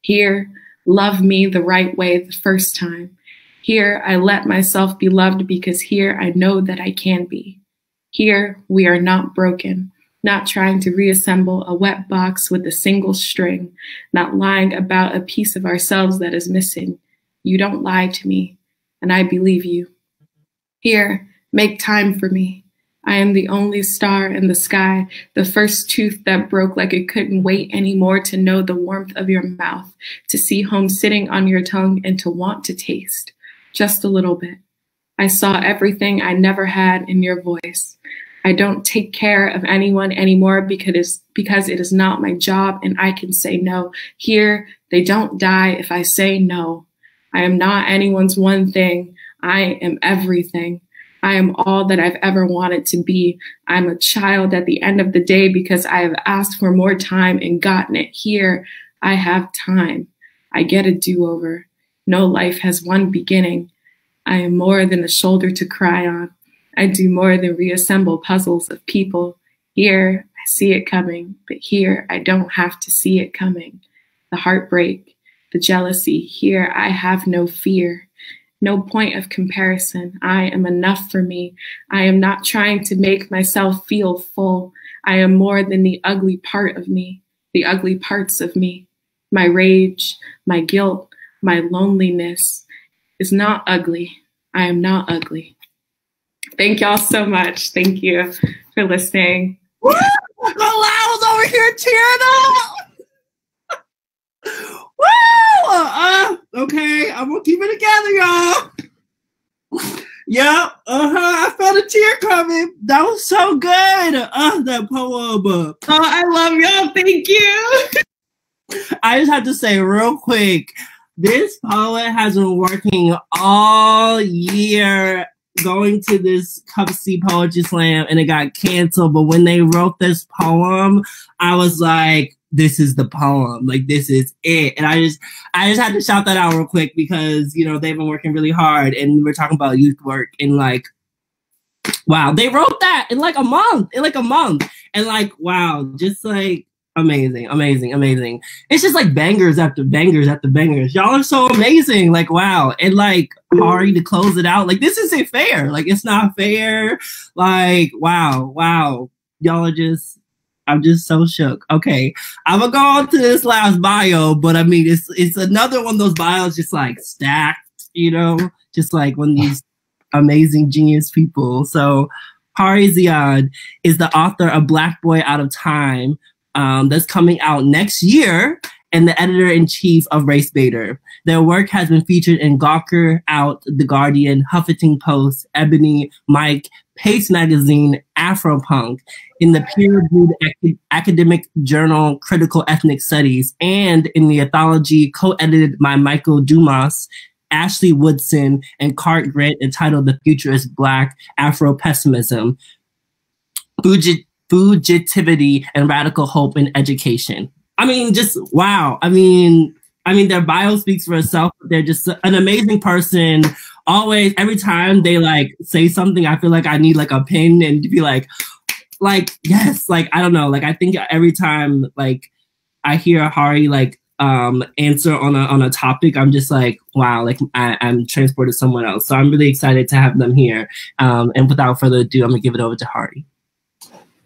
Here, love me the right way the first time. Here, I let myself be loved because here I know that I can be. Here, we are not broken, not trying to reassemble a wet box with a single string, not lying about a piece of ourselves that is missing. You don't lie to me, and I believe you. Here, make time for me. I am the only star in the sky, the first tooth that broke like it couldn't wait anymore to know the warmth of your mouth, to see home sitting on your tongue and to want to taste, just a little bit. I saw everything I never had in your voice. I don't take care of anyone anymore because it is not my job and I can say no. Here, they don't die if I say no. I am not anyone's one thing. I am everything. I am all that I've ever wanted to be. I'm a child at the end of the day because I have asked for more time and gotten it. Here, I have time. I get a do-over. No life has one beginning. I am more than a shoulder to cry on. I do more than reassemble puzzles of people. Here, I see it coming, but here, I don't have to see it coming. The heartbreak, the jealousy, here, I have no fear. No point of comparison. I am enough for me. I am not trying to make myself feel full. I am more than the ugly part of me, the ugly parts of me. My rage, my guilt, my loneliness is not ugly. I am not ugly. Thank y'all so much. Thank you for listening. Woo! I was over here tearing up. Woo! Okay, I'm gonna keep it together, y'all. Yeah, I felt a tear coming. That was so good. That poem. Oh, I love y'all. Thank you. I just have to say real quick, this poet has been working all year going to this Cup C Poetry Slam, and it got canceled. But when they wrote this poem, I was like, this is the poem. Like, this is it. And I just had to shout that out real quick because, you know, they've been working really hard, and we're talking about youth work, and like, wow, they wrote that in like a month, and like, wow, just like, amazing. It's just like bangers after bangers after bangers. Y'all are so amazing. Like, wow. And like, Hari to close it out. Like, this isn't fair. Like, it's not fair. Like, wow. Y'all are just, I'm just so shook. Okay. I'm gonna go on to this last bio, but I mean, it's another one of those bios just like stacked, you know, just like one of these amazing genius people. So Hari Ziad is the author of Black Boy Out of Time, that's coming out next year, and the editor-in-chief of Race Baiter. Their work has been featured in Gawker, Out, The Guardian, Huffington Post, Ebony, Mike, Pace Magazine, Afropunk, in the peer-reviewed academic journal Critical Ethnic Studies, and in the anthology co-edited by Michael Dumas, Ashley Woodson, and Cart Grant, entitled The Future is Black, Afro-Pessimism, Fugitivity, and Radical Hope in Education. I mean, just wow. I mean, their bio speaks for itself. They're just an amazing person. Always, every time they like say something, I feel like I need like a pin and to be like, yes, like, I don't know. Like, I think every time like I hear Hari like answer on a topic, I'm just like, wow, like I'm transported somewhere else. So I'm really excited to have them here. And without further ado, I'm gonna give it over to Hari.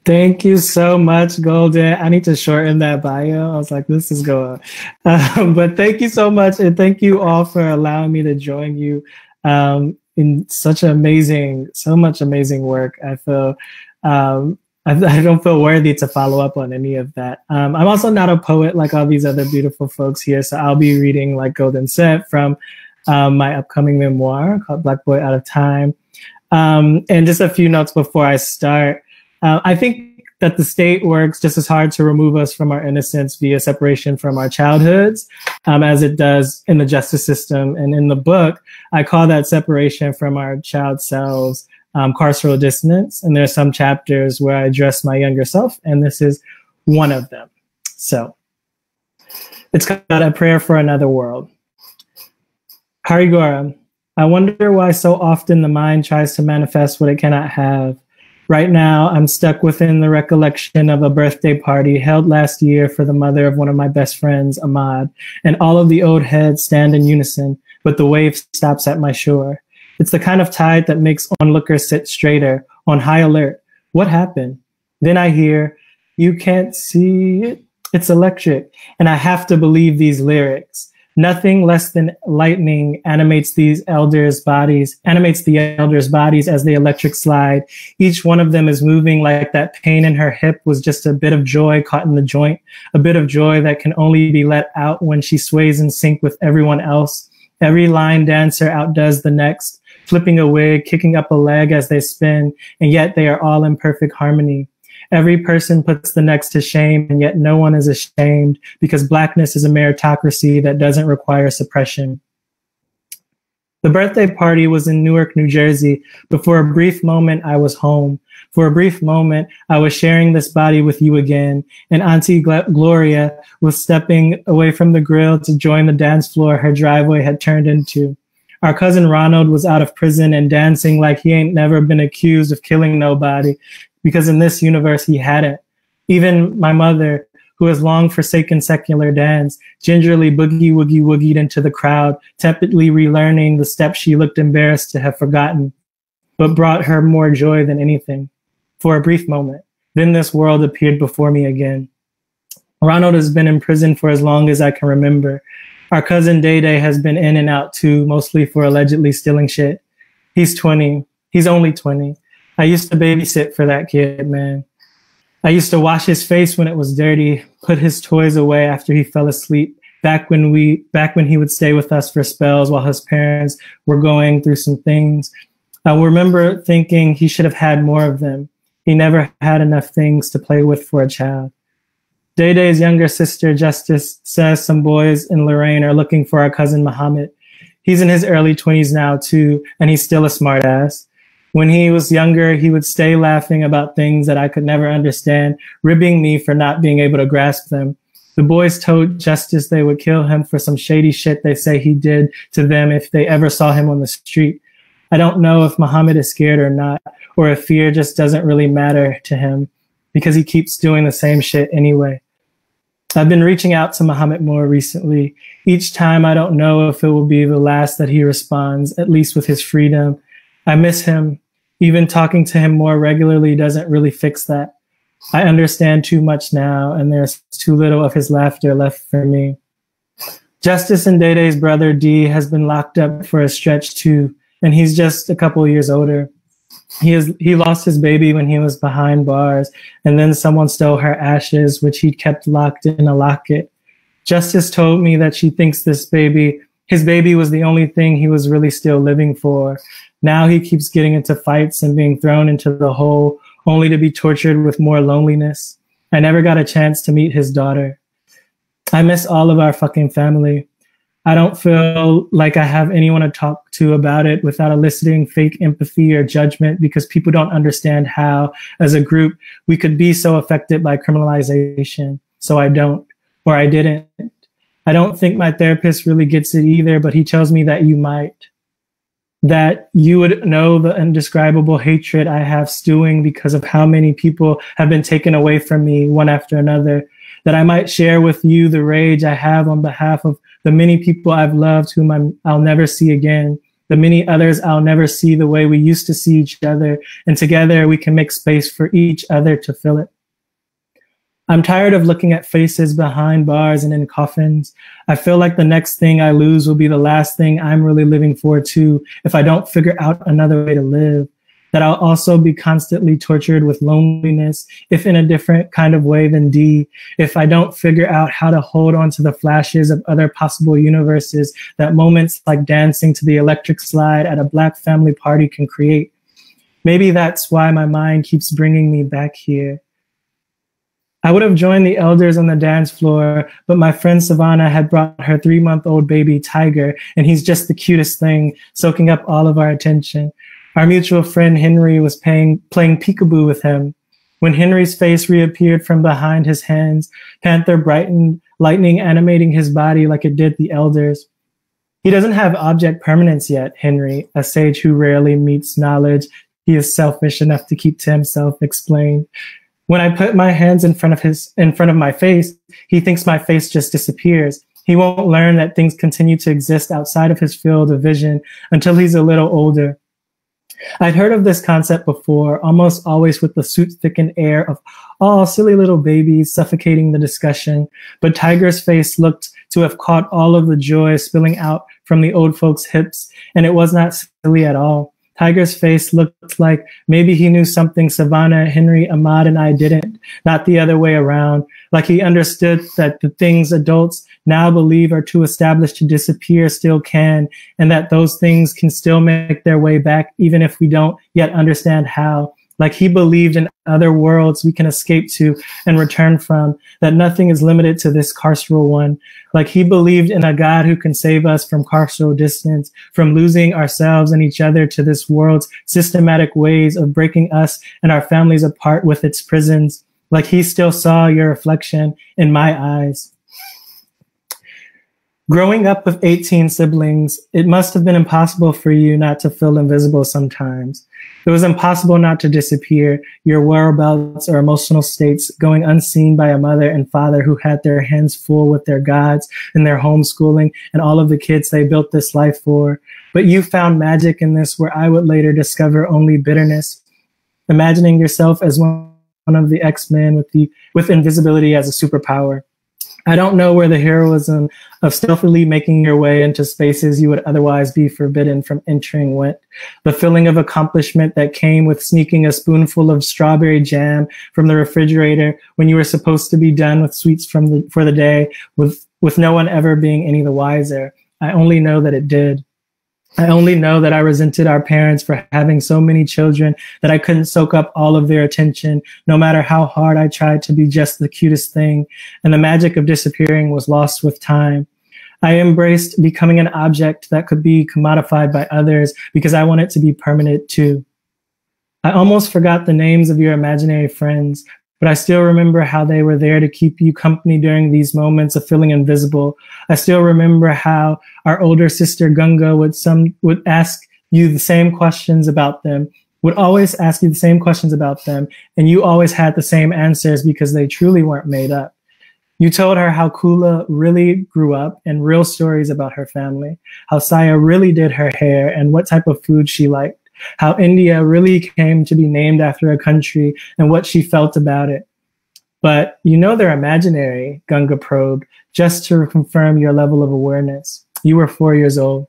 Thank you so much, Golden. I need to shorten that bio. I was like, this is going. But thank you so much. And thank you all for allowing me to join you in so much amazing work. I feel, I don't feel worthy to follow up on any of that. I'm also not a poet like all these other beautiful folks here. So I'll be reading, like Golden said, from my upcoming memoir called Black Boy Out of Time. And just a few notes before I start. I think that the state works just as hard to remove us from our innocence via separation from our childhoods as it does in the justice system. And in the book, I call that separation from our child selves carceral dissonance. And there are some chapters where I address my younger self, and this is one of them. So it's called A Prayer for Another World. Hari Gora, I wonder why so often the mind tries to manifest what it cannot have. Right now, I'm stuck within the recollection of a birthday party held last year for the mother of one of my best friends, Ahmad, and all of the old heads stand in unison, but the wave stops at my shore. It's the kind of tide that makes onlookers sit straighter, on high alert. What happened? Then I hear, you can't see it. It's electric, and I have to believe these lyrics. Nothing less than lightning animates the elders' bodies as they electric slide. Each one of them is moving like that pain in her hip was just a bit of joy caught in the joint, a bit of joy that can only be let out when she sways in sync with everyone else. Every line dancer outdoes the next, flipping a wig, kicking up a leg as they spin, and yet they are all in perfect harmony. Every person puts the next to shame, and yet no one is ashamed because Blackness is a meritocracy that doesn't require suppression. The birthday party was in Newark, New Jersey, but for a brief moment, I was home. For a brief moment, I was sharing this body with you again, and Auntie Gloria was stepping away from the grill to join the dance floor her driveway had turned into. Our cousin Ronald was out of prison and dancing like he ain't never been accused of killing nobody, because in this universe he hadn't. Even my mother, who has long forsaken secular dance, gingerly boogie-woogie-woogied into the crowd, tepidly relearning the steps she looked embarrassed to have forgotten, but brought her more joy than anything. For a brief moment, then this world appeared before me again. Ronald has been in prison for as long as I can remember. Our cousin Day Day has been in and out too, mostly for allegedly stealing shit. He's 20. He's only 20. I used to babysit for that kid, man. I used to wash his face when it was dirty, put his toys away after he fell asleep, back when he would stay with us for spells while his parents were going through some things. I remember thinking he should have had more of them. He never had enough things to play with for a child. Day Day's younger sister, Justice, says some boys in Lorraine are looking for our cousin Muhammad. He's in his early 20s now, too, and he's still a smartass. When he was younger, he would stay laughing about things that I could never understand, ribbing me for not being able to grasp them. The boys told Justice they would kill him for some shady shit they say he did to them if they ever saw him on the street. I don't know if Muhammad is scared or not, or if fear just doesn't really matter to him, because he keeps doing the same shit anyway. I've been reaching out to Muhammad more recently. Each time I don't know if it will be the last that he responds, at least with his freedom. I miss him. Even talking to him more regularly doesn't really fix that. I understand too much now, and there's too little of his laughter left for me. Justice and Day Day's brother D has been locked up for a stretch too, and he's just a couple years older. He lost his baby when he was behind bars, and then someone stole her ashes, which he kept locked in a locket. Justice told me that she thinks his baby was the only thing he was really still living for. Now he keeps getting into fights and being thrown into the hole, only to be tortured with more loneliness. I never got a chance to meet his daughter. I miss all of our fucking family. I don't feel like I have anyone to talk to about it without eliciting fake empathy or judgment, because people don't understand how, as a group, we could be so affected by criminalization. So I don't, or I didn't. I don't think my therapist really gets it either, but he tells me that you might. That you would know the indescribable hatred I have stewing because of how many people have been taken away from me one after another. That I might share with you the rage I have on behalf of the many people I've loved whom I'll never see again, the many others I'll never see the way we used to see each other, and together we can make space for each other to fill it. I'm tired of looking at faces behind bars and in coffins. I feel like the next thing I lose will be the last thing I'm really living for too, if I don't figure out another way to live. That I'll also be constantly tortured with loneliness, if in a different kind of way than D, if I don't figure out how to hold on to the flashes of other possible universes that moments like dancing to the electric slide at a Black family party can create. Maybe that's why my mind keeps bringing me back here. I would have joined the elders on the dance floor, but my friend Savannah had brought her 3-month-old baby Tiger, and he's just the cutest thing, soaking up all of our attention. Our mutual friend Henry was playing peekaboo with him. When Henry's face reappeared from behind his hands, Panther brightened, lightning animating his body like it did the elders. He doesn't have object permanence yet, Henry, a sage who rarely meets knowledge he is selfish enough to keep to himself, explained. When I put my hands in front of my face, he thinks my face just disappears. He won't learn that things continue to exist outside of his field of vision until he's a little older. I'd heard of this concept before, almost always with the suit-thickened air of, oh, silly little babies suffocating the discussion. But Tiger's face looked to have caught all of the joy spilling out from the old folks' hips, and it was not silly at all. Tiger's face looked like maybe he knew something Savannah, Henry, Ahmad, and I didn't, not the other way around. Like he understood that the things adults now believe are too established to disappear still can, and that those things can still make their way back even if we don't yet understand how. Like he believed in other worlds we can escape to and return from, that nothing is limited to this carceral one. Like he believed in a God who can save us from carceral distance, from losing ourselves and each other to this world's systematic ways of breaking us and our families apart with its prisons. Like he still saw your reflection in my eyes. Growing up with 18 siblings, it must have been impossible for you not to feel invisible sometimes. It was impossible not to disappear, your whereabouts or emotional states going unseen by a mother and father who had their hands full with their gods and their homeschooling and all of the kids they built this life for. But you found magic in this where I would later discover only bitterness. Imagining yourself as one of the X-Men with invisibility as a superpower. I don't know where the heroism of stealthily making your way into spaces you would otherwise be forbidden from entering went. The feeling of accomplishment that came with sneaking a spoonful of strawberry jam from the refrigerator when you were supposed to be done with sweets for the day, with no one ever being any the wiser. I only know that it did. I only know that I resented our parents for having so many children that I couldn't soak up all of their attention, no matter how hard I tried to be just the cutest thing. And the magic of disappearing was lost with time. I embraced becoming an object that could be commodified by others because I wanted to be permanent too. I almost forgot the names of your imaginary friends, but I still remember how they were there to keep you company during these moments of feeling invisible. I still remember how our older sister Gunga would ask you the same questions about them, would always ask you the same questions about them, and you always had the same answers because they truly weren't made up. You told her how Kula really grew up and real stories about her family, how Saya really did her hair and what type of food she liked, how India really came to be named after a country and what she felt about it. But you know they're imaginary, Gunga probed, just to confirm your level of awareness. You were 4 years old.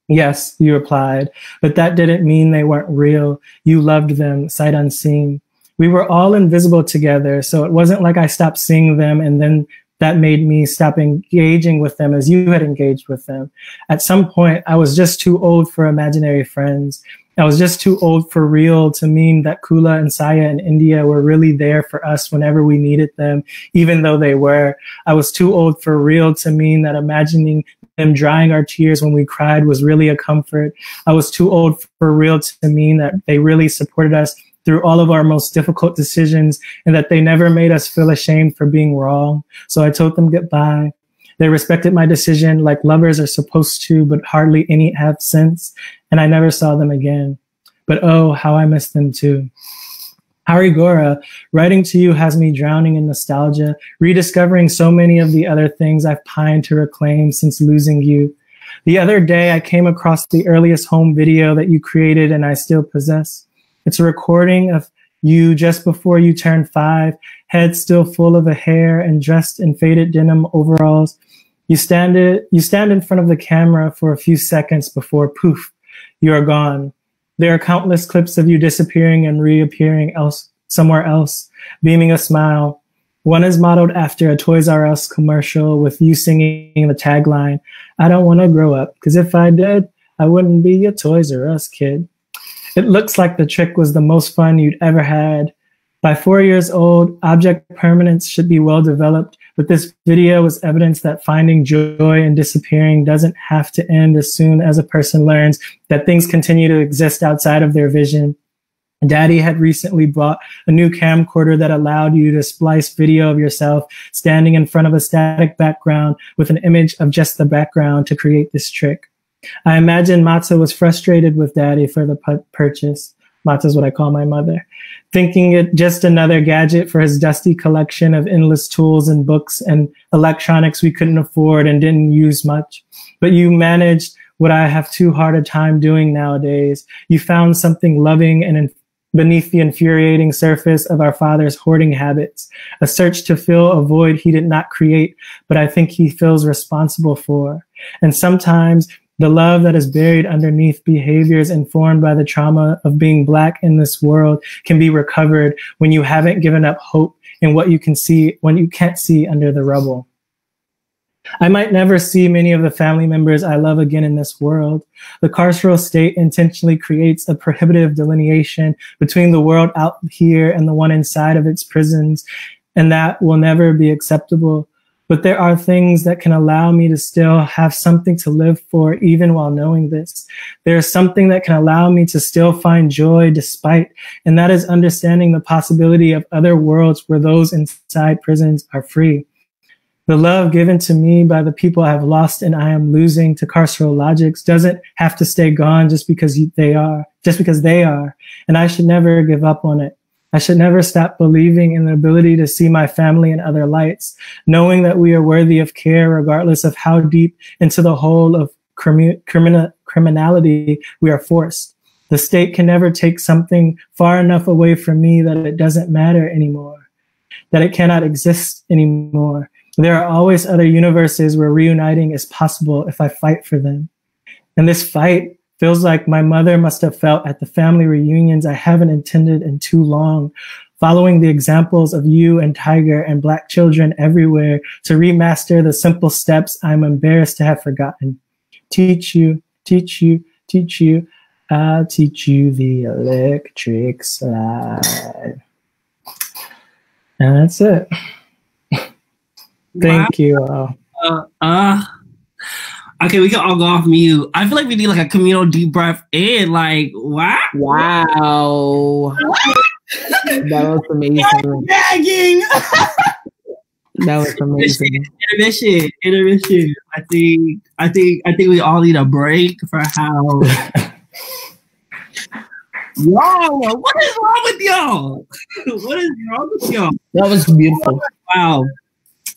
Yes, you replied, but that didn't mean they weren't real. You loved them, sight unseen. We were all invisible together, so it wasn't like I stopped seeing them and then that made me stop engaging with them as you had engaged with them. At some point, I was just too old for imaginary friends. I was just too old for real to mean that Kula and Saya and India were really there for us whenever we needed them, even though they were. I was too old for real to mean that imagining them drying our tears when we cried was really a comfort. I was too old for real to mean that they really supported us through all of our most difficult decisions and that they never made us feel ashamed for being wrong. So I told them goodbye. They respected my decision like lovers are supposed to, but hardly any have since, and I never saw them again. But oh, how I miss them too. Harigora, writing to you has me drowning in nostalgia, rediscovering so many of the other things I've pined to reclaim since losing you. The other day, I came across the earliest home video that you created and I still possess. It's a recording of you just before you turned 5, head still full of a hair and dressed in faded denim overalls. You stand in front of the camera for a few seconds before poof, you are gone. There are countless clips of you disappearing and reappearing somewhere else, beaming a smile. One is modeled after a Toys R Us commercial with you singing the tagline, "I don't want to grow up, because if I did, I wouldn't be a Toys R Us kid." It looks like the trick was the most fun you'd ever had. By 4 years old, object permanence should be well developed, but this video was evidence that finding joy in disappearing doesn't have to end as soon as a person learns that things continue to exist outside of their vision. Daddy had recently bought a new camcorder that allowed you to splice video of yourself standing in front of a static background with an image of just the background to create this trick. I imagine Matza was frustrated with Daddy for the purchase. Matza's what I call my mother. Thinking it just another gadget for his dusty collection of endless tools and books and electronics we couldn't afford and didn't use much. But you managed what I have too hard a time doing nowadays. You found something loving and beneath the infuriating surface of our father's hoarding habits, a search to fill a void he did not create, but I think he feels responsible for. And sometimes the love that is buried underneath behaviors informed by the trauma of being Black in this world can be recovered when you haven't given up hope in what you can see when you can't see under the rubble. I might never see many of the family members I love again in this world. The carceral state intentionally creates a prohibitive delineation between the world out here and the one inside of its prisons, and that will never be acceptable. But there are things that can allow me to still have something to live for even while knowing this. There is something that can allow me to still find joy despite, and that is understanding the possibility of other worlds where those inside prisons are free. The love given to me by the people I have lost and I am losing to carceral logics doesn't have to stay gone just because they are. And I should never give up on it. I should never stop believing in the ability to see my family in other lights, knowing that we are worthy of care regardless of how deep into the hole of criminality we are forced. The state can never take something far enough away from me that it doesn't matter anymore, that it cannot exist anymore. There are always other universes where reuniting is possible if I fight for them. And this fight feels like my mother must have felt at the family reunions I haven't attended in too long, following the examples of you and Tiger and Black children everywhere to remaster the simple steps I'm embarrassed to have forgotten. Teach you, teach you, teach you. I'll teach you the electric slide. And that's it. Thank you all. Okay, we can all go off mute. I feel like we need like a communal deep breath in. Like, wow. Wow. That was amazing. Gagging. That was amazing. Intermission. I think we all need a break for how. Yo, what is wrong with y'all? What is wrong with y'all? That was beautiful. Wow.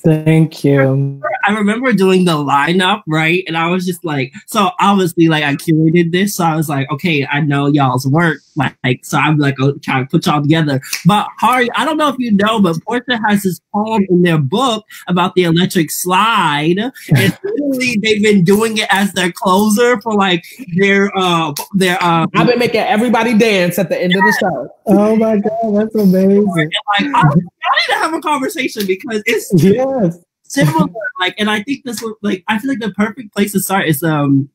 Thank you. I remember doing the lineup, right? And I was just like, so obviously, like, I curated this. So I was like, okay, I know y'all's work. Like, so I'm like, trying to put y'all together. But Hari, I don't know if you know, but Portia has this poem in their book about the electric slide. And literally, they've been doing it as their closer for like their I've been making everybody dance at the end of the show. Oh my God, that's amazing. And like, I need to have a conversation because it's similar. Like, and I think this was like, I feel like the perfect place to start is I don't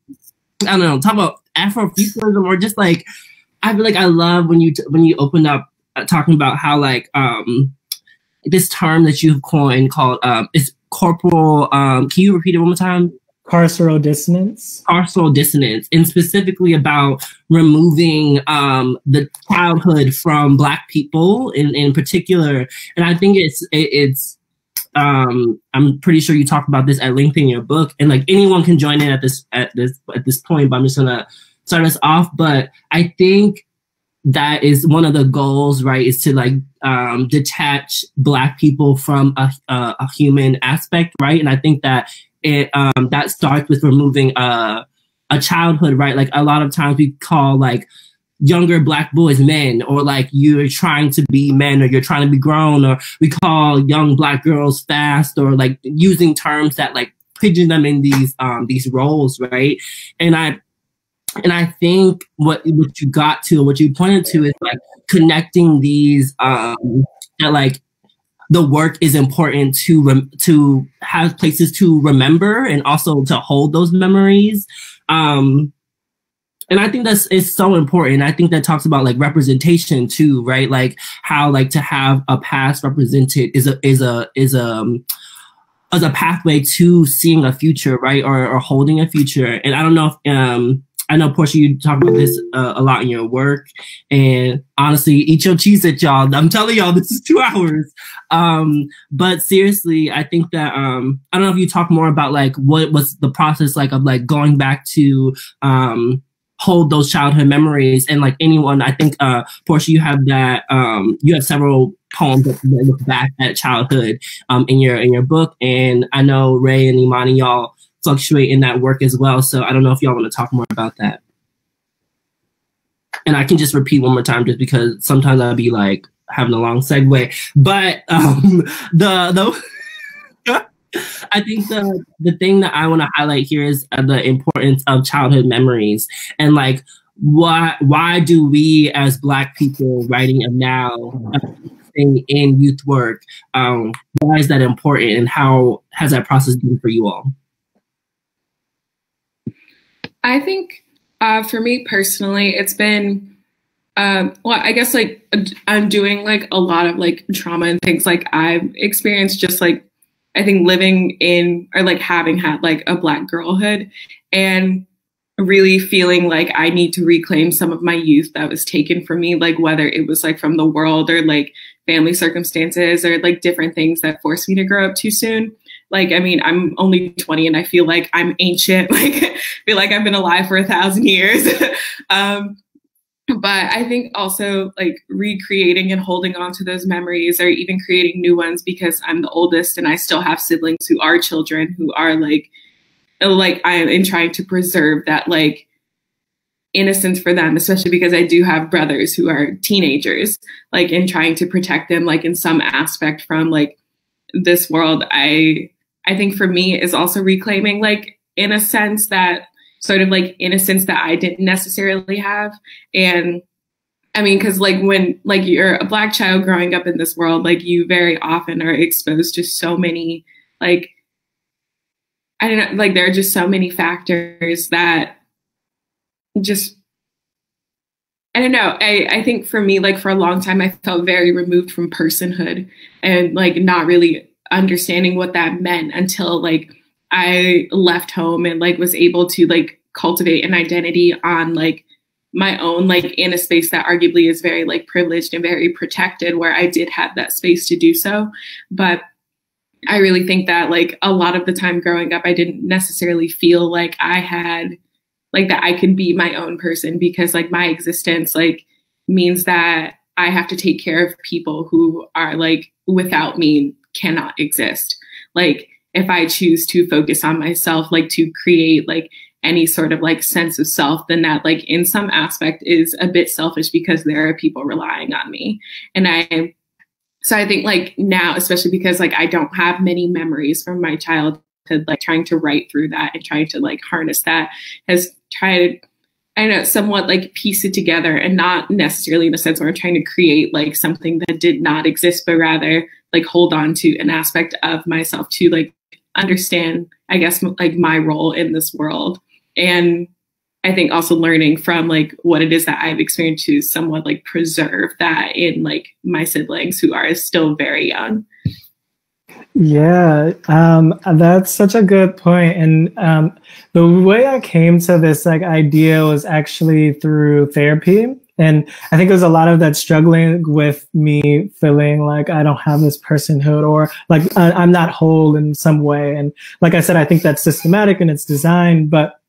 know, talk about Afrofuturism or just like, I feel like I love when you open up talking about how like this term that you've coined called is corporal. Can you repeat it one more time? Carceral dissonance. Carceral dissonance, and specifically about removing the childhood from Black people in particular. And I think it's I'm pretty sure you talk about this at length in your book, and like anyone can join in at this point. But I'm just gonna start us off. But I think that is one of the goals, right? Is to like detach Black people from a human aspect, right? And I think that that starts with removing a childhood, right? Like a lot of times we call like younger Black boys men, or like you're trying to be men, or you're trying to be grown, or we call young Black girls fast, or like using terms that like pigeon them in these roles, right? And I think what you got to, what you pointed to, is like connecting these that like the work is important to have places to remember and also to hold those memories. And I think it's so important. I think that talks about like representation too, right? Like how like to have a past represented is a pathway to seeing a future, right? Or holding a future. And I don't know if I know, Portia, you talk about this a lot in your work. And honestly, eat your cheese at y'all. I'm telling y'all, this is 2 hours. But seriously, I think that I don't know if you talk more about like what was the process like of like going back to hold those childhood memories. And like anyone, I think Portia, you have that you have several poems that look back at childhood in your book. And I know Ray and Imani, y'all fluctuate in that work as well. So I don't know if y'all want to talk more about that. And I can just repeat one more time just because sometimes I'll be like having a long segue. But I think the thing that I want to highlight here is the importance of childhood memories, and like why do we as Black people writing of now in youth work, why is that important, and how has that process been for you all? I think for me personally, it's been, well, I guess like I'm doing like a lot of like trauma and things like I've experienced, just like, I think living in, or like having had like a Black girlhood, and really feeling like I need to reclaim some of my youth that was taken from me, like whether it was like from the world or like family circumstances or like different things that forced me to grow up too soon. Like, I mean, I'm only 20 and I feel like I'm ancient. Like, I feel like I've been alive for 1,000 years. But I think also like recreating and holding on to those memories, or even creating new ones, because I'm the oldest and I still have siblings who are children, who are like I am in trying to preserve that like innocence for them, especially because I do have brothers who are teenagers, like, in trying to protect them, like in some aspect from like this world. I think for me is also reclaiming, like, in a sense, that sort of like innocence that I didn't necessarily have. And I mean, because like when like you're a Black child growing up in this world, like you very often are exposed to so many, like, I don't know, like there are just so many factors that just, I don't know. I think for me, like for a long time, I felt very removed from personhood and like not really understanding what that meant until like I left home and like was able to like cultivate an identity on like my own, like in a space that arguably is very like privileged and very protected, where I did have that space to do so. But I really think that like a lot of the time growing up, I didn't necessarily feel like I had like that I could be my own person, because like my existence like means that I have to take care of people who are like without me cannot exist. Like if I choose to focus on myself, like to create like any sort of like sense of self, then that like in some aspect is a bit selfish, because there are people relying on me. And so I think like now, especially because like I don't have many memories from my childhood, like trying to write through that and trying to like harness that has tried, I don't know, somewhat like piece it together, and not necessarily in a sense where I'm trying to create like something that did not exist, but rather like hold on to an aspect of myself to like understand, I guess, like my role in this world. And I think also learning from like what it is that I've experienced to somewhat like preserve that in like my siblings who are still very young. Yeah, that's such a good point. And the way I came to this like idea was actually through therapy. And I think there's a lot of that struggling with me feeling like I don't have this personhood, or like I'm not whole in some way. And like I said, I think that's systematic and it's designed, but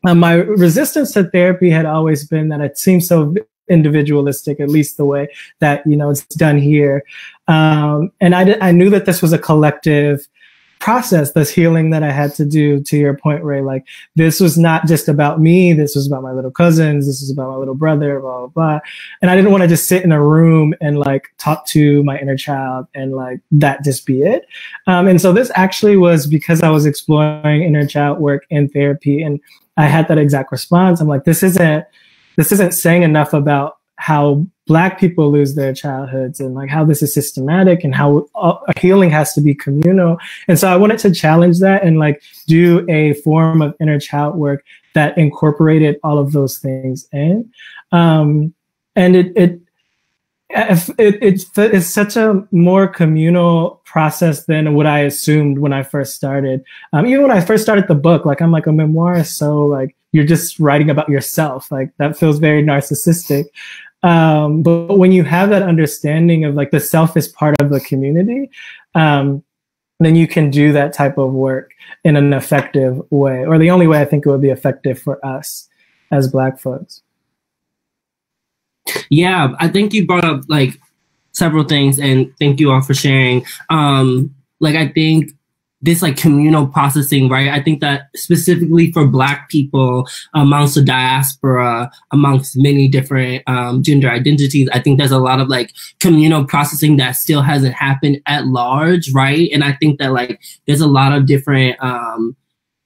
my resistance to therapy had always been that it seems so individualistic, at least the way that, you know, it's done here. And I knew that this was a collective process, this healing that I had to do, to your point, Ray. Like, this was not just about me. This was about my little cousins. This was about my little brother, blah, blah, blah. And I didn't want to just sit in a room and like talk to my inner child and like that just be it. And so this actually was because I was exploring inner child work in therapy, and I had that exact response. I'm like, this isn't saying enough about how Black people lose their childhoods, and like how this is systematic, and how healing has to be communal. And so I wanted to challenge that and like do a form of inner child work that incorporated all of those things in. And it's such a more communal process than what I assumed when I first started. Even when I first started the book, like I'm like, a memoir is so like, you're just writing about yourself. Like that feels very narcissistic. But when you have that understanding of like the self is part of the community, then you can do that type of work in an effective way, or the only way I think it would be effective for us as Black folks. Yeah, I think you brought up like several things, and thank you all for sharing. Like, I think this like communal processing, right? I think that specifically for Black people amongst the diaspora, amongst many different gender identities, I think there's a lot of like communal processing that still hasn't happened at large, right? And I think that like there's a lot of different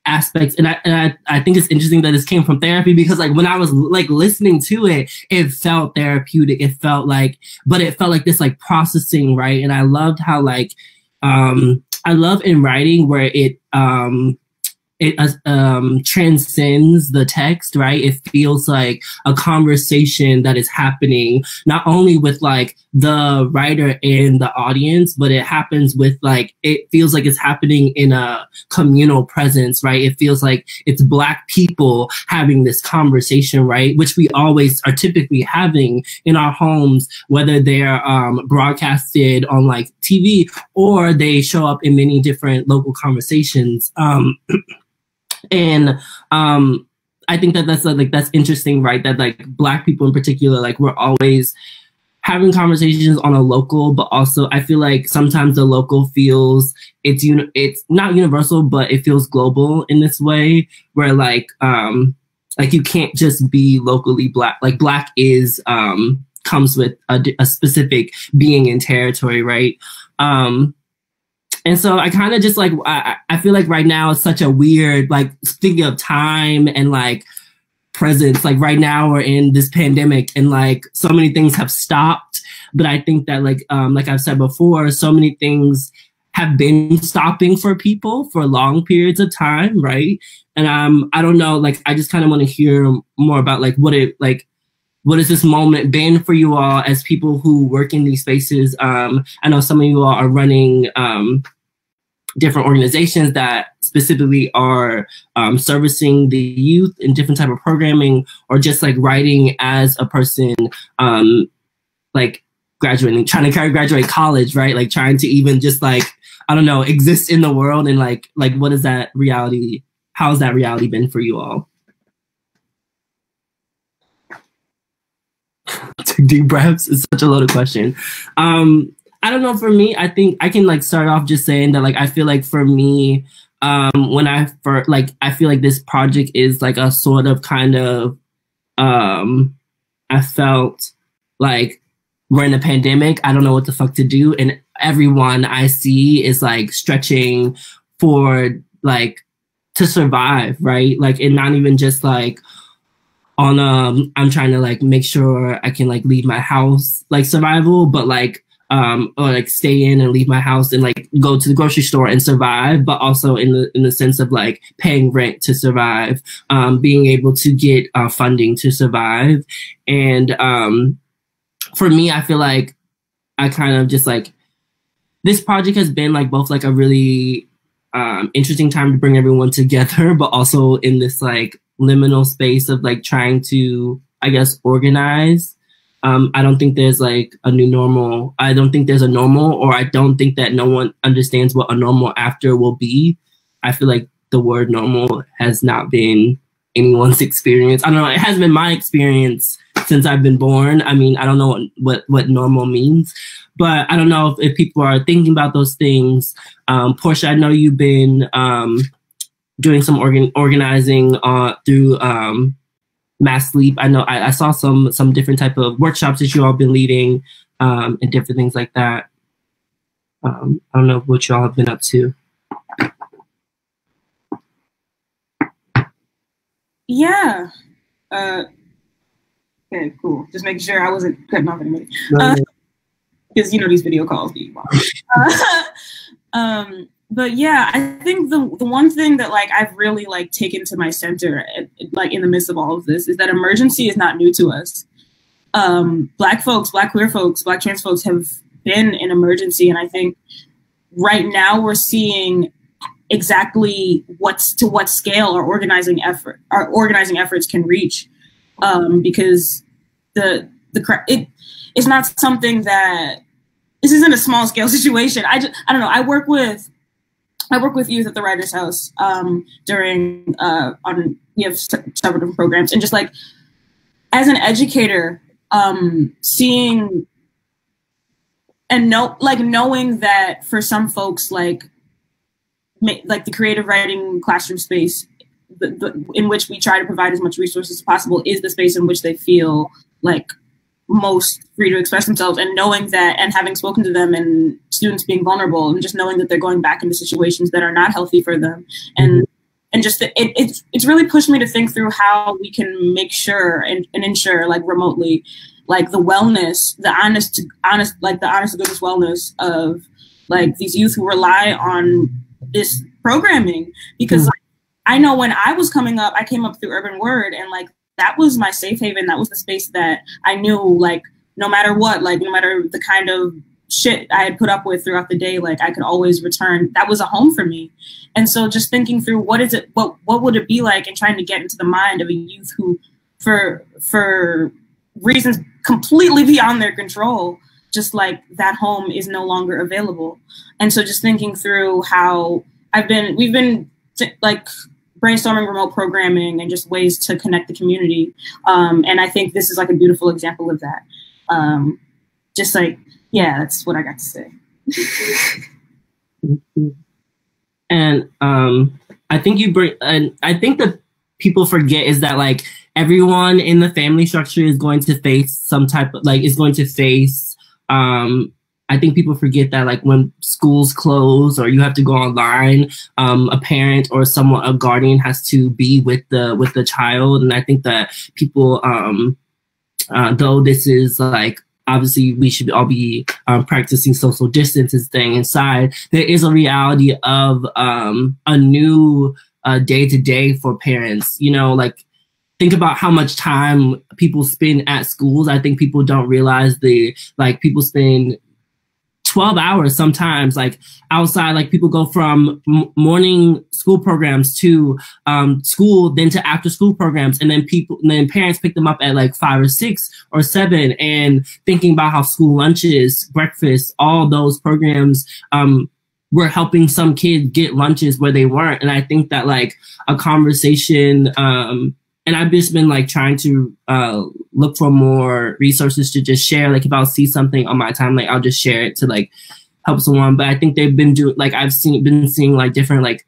aspects, and I think it's interesting that this came from therapy, because like when I was like listening to it, it felt therapeutic. It felt like this like processing, right? And I loved how like I love in writing where it it transcends the text, right? It feels like a conversation that is happening not only with like the writer and the audience, but it happens with like, it feels like it's happening in a communal presence, right? It feels like it's Black people having this conversation, right? Which we always are typically having in our homes, whether they're broadcasted on like TV or they show up in many different local conversations. And I think that that's interesting, right? That like Black people in particular, like we're always having conversations on a local, but also I feel like sometimes the local feels it's not universal, but it feels global in this way where like you can't just be locally Black. Like Black is comes with a specific being and territory, right? And so I kind of just like, I feel like right now it's such a weird, like thinking of time and like presence, like right now we're in this pandemic and like so many things have stopped. But I think that like I've said before, so many things have been stopping for people for long periods of time, right? And I don't know, like I just kind of want to hear more about like what has this moment been for you all as people who work in these spaces? I know some of you all are running different organizations that specifically are servicing the youth in different type of programming, or just like writing as a person, like graduating, trying to graduate college, right? Like trying to even just like, I don't know, exist in the world, and like what is that reality? How has that reality been for you all? Take deep breaths. It's such a loaded question. I don't know. For me, I think I can like start off just saying that like I feel like for me, when I first I feel like this project is like a sort of kind of I felt like we're in a pandemic. I don't know what the fuck to do, and everyone I see is like stretching for like to survive, right? Like, and not even just like on I'm trying to like make sure I can like leave my house like survival, but like or like stay in and leave my house and like go to the grocery store and survive, but also in the sense of like paying rent to survive, being able to get funding to survive. And for me, I feel like I kind of just like this project has been like both like a really interesting time to bring everyone together, but also in this like liminal space of like trying to, I guess, organize. I don't think there's like a new normal. I don't think there's a normal, or I don't think that no one understands what a normal after will be. I feel like the word normal has not been anyone's experience. I don't know. It has been my experience since I've been born. I mean, I don't know what normal means, but I don't know if people are thinking about those things. Portia, I know you've been doing some organizing through Mass Sleep. I know I saw some different type of workshops that you all been leading, and different things like that. I don't know what you all have been up to. Yeah. Okay, cool. Just making sure I wasn't cutting off anybody. Because you know these video calls be but yeah, I think the one thing that like I've really like taken to my center, like in the midst of all of this, is that emergency is not new to us. Black folks, Black queer folks, Black trans folks have been in emergency, and I think right now we're seeing exactly what scale our organizing efforts can reach, because it's not something that this isn't a small scale situation. I don't know. I work with youth at the Writers' House during we have several different programs, and just like as an educator, seeing and knowing that for some folks like the creative writing classroom space, in which we try to provide as much resources as possible, is the space in which they feel like most free to express themselves, and knowing that, and having spoken to them and students being vulnerable, and just knowing that they're going back into situations that are not healthy for them, and just it's really pushed me to think through how we can make sure and ensure like remotely like the wellness, the honest to goodness wellness of like these youth who rely on this programming, because like, I know when I was coming up, I came up through Urban Word, and like that was my safe haven. That was the space that I knew, like, no matter what, like no matter the kind of shit I had put up with throughout the day, like I could always return. That was a home for me. And so just thinking through what would it be like, and trying to get into the mind of a youth who, for reasons completely beyond their control, just like that home is no longer available. And so just thinking through how we've been like brainstorming remote programming and just ways to connect the community. And I think this is like a beautiful example of that. Just like, yeah, that's what I got to say. And I think I think that people forget is that like everyone in the family structure is going to face some type of I think people forget that like when schools close or you have to go online, a parent or a guardian has to be with the child. And I think that people, though this is like, obviously we should all be practicing social distance and staying inside, there is a reality of a new day-to-day for parents. You know, like, think about how much time people spend at schools. I think people don't realize people spend 12 hours sometimes, like outside, like people go from morning school programs to school, then to after school programs. And then parents pick them up at like 5 or 6 or 7, and thinking about how school lunches, breakfast, all those programs, were helping some kids get lunches where they weren't. And I think that like a conversation, and I've just been like trying to look for more resources to just share. Like if I'll see something on my time, like I'll just share it to like help someone. But I think they've been doing, like I've been seeing like different like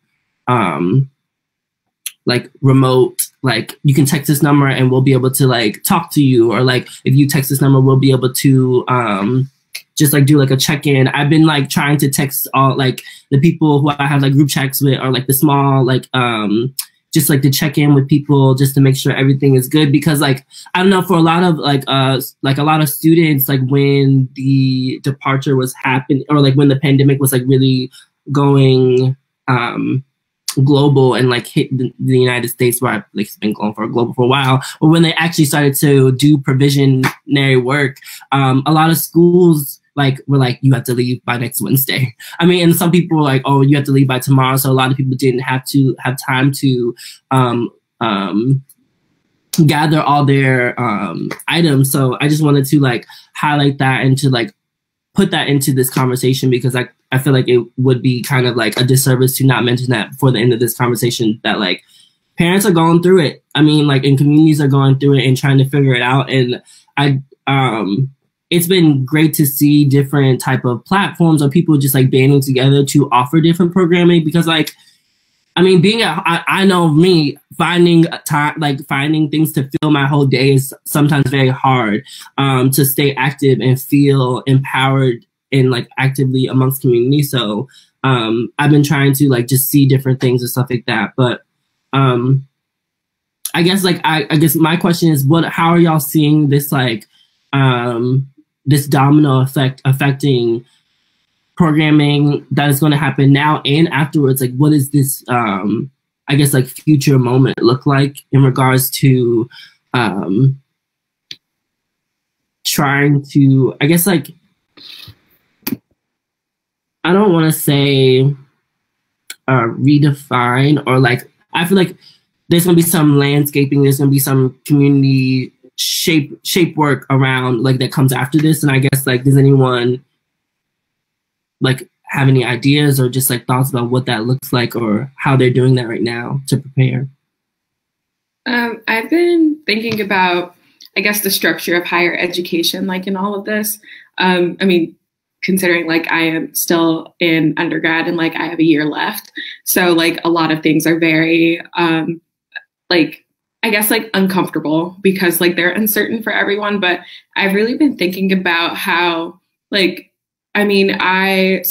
remote, like you can text this number and we'll be able to like talk to you, or like if you text this number, we'll be able to just like do like a check-in. I've been like trying to text all like the people who I have like group chats with, or like the small like just like to check in with people just to make sure everything is good. Because like, I don't know, for a lot of like a lot of students, like when the departure was happening, or like when the pandemic was like really going global and like hit the United States, where I've like been going global for a while, but when they actually started to do provisionary work, a lot of schools like were like, you have to leave by next Wednesday. I mean, and some people were like, oh, you have to leave by tomorrow. So a lot of people didn't have time to gather all their items. So I just wanted to like highlight that and to like put that into this conversation, because I feel like it would be kind of like a disservice to not mention that before the end of this conversation, that like parents are going through it. I mean, like, and communities are going through it and trying to figure it out. And it's been great to see different type of platforms or people just like banding together to offer different programming, because like, I mean, I know me finding time, like finding things to fill my whole day is sometimes very hard to stay active and feel empowered and like actively amongst community. So I've been trying to like just see different things and stuff like that. But I guess like I guess my question is, how are y'all seeing this like this domino effect affecting programming that is going to happen now and afterwards? Like, what is this I guess like future moment look like in regards to trying to, I guess like, I don't want to say redefine, or like, I feel like there's going to be some landscaping, there's going to be some community shape work around like that comes after this. And I guess like, does anyone like have any ideas or just like thoughts about what that looks like, or how they're doing that right now to prepare? I've been thinking about, I guess, the structure of higher education, like in all of this. I mean, considering like I am still in undergrad and like I have a year left. So like a lot of things are very like, I guess like uncomfortable because like they're uncertain for everyone. But I've really been thinking about how like, I'm at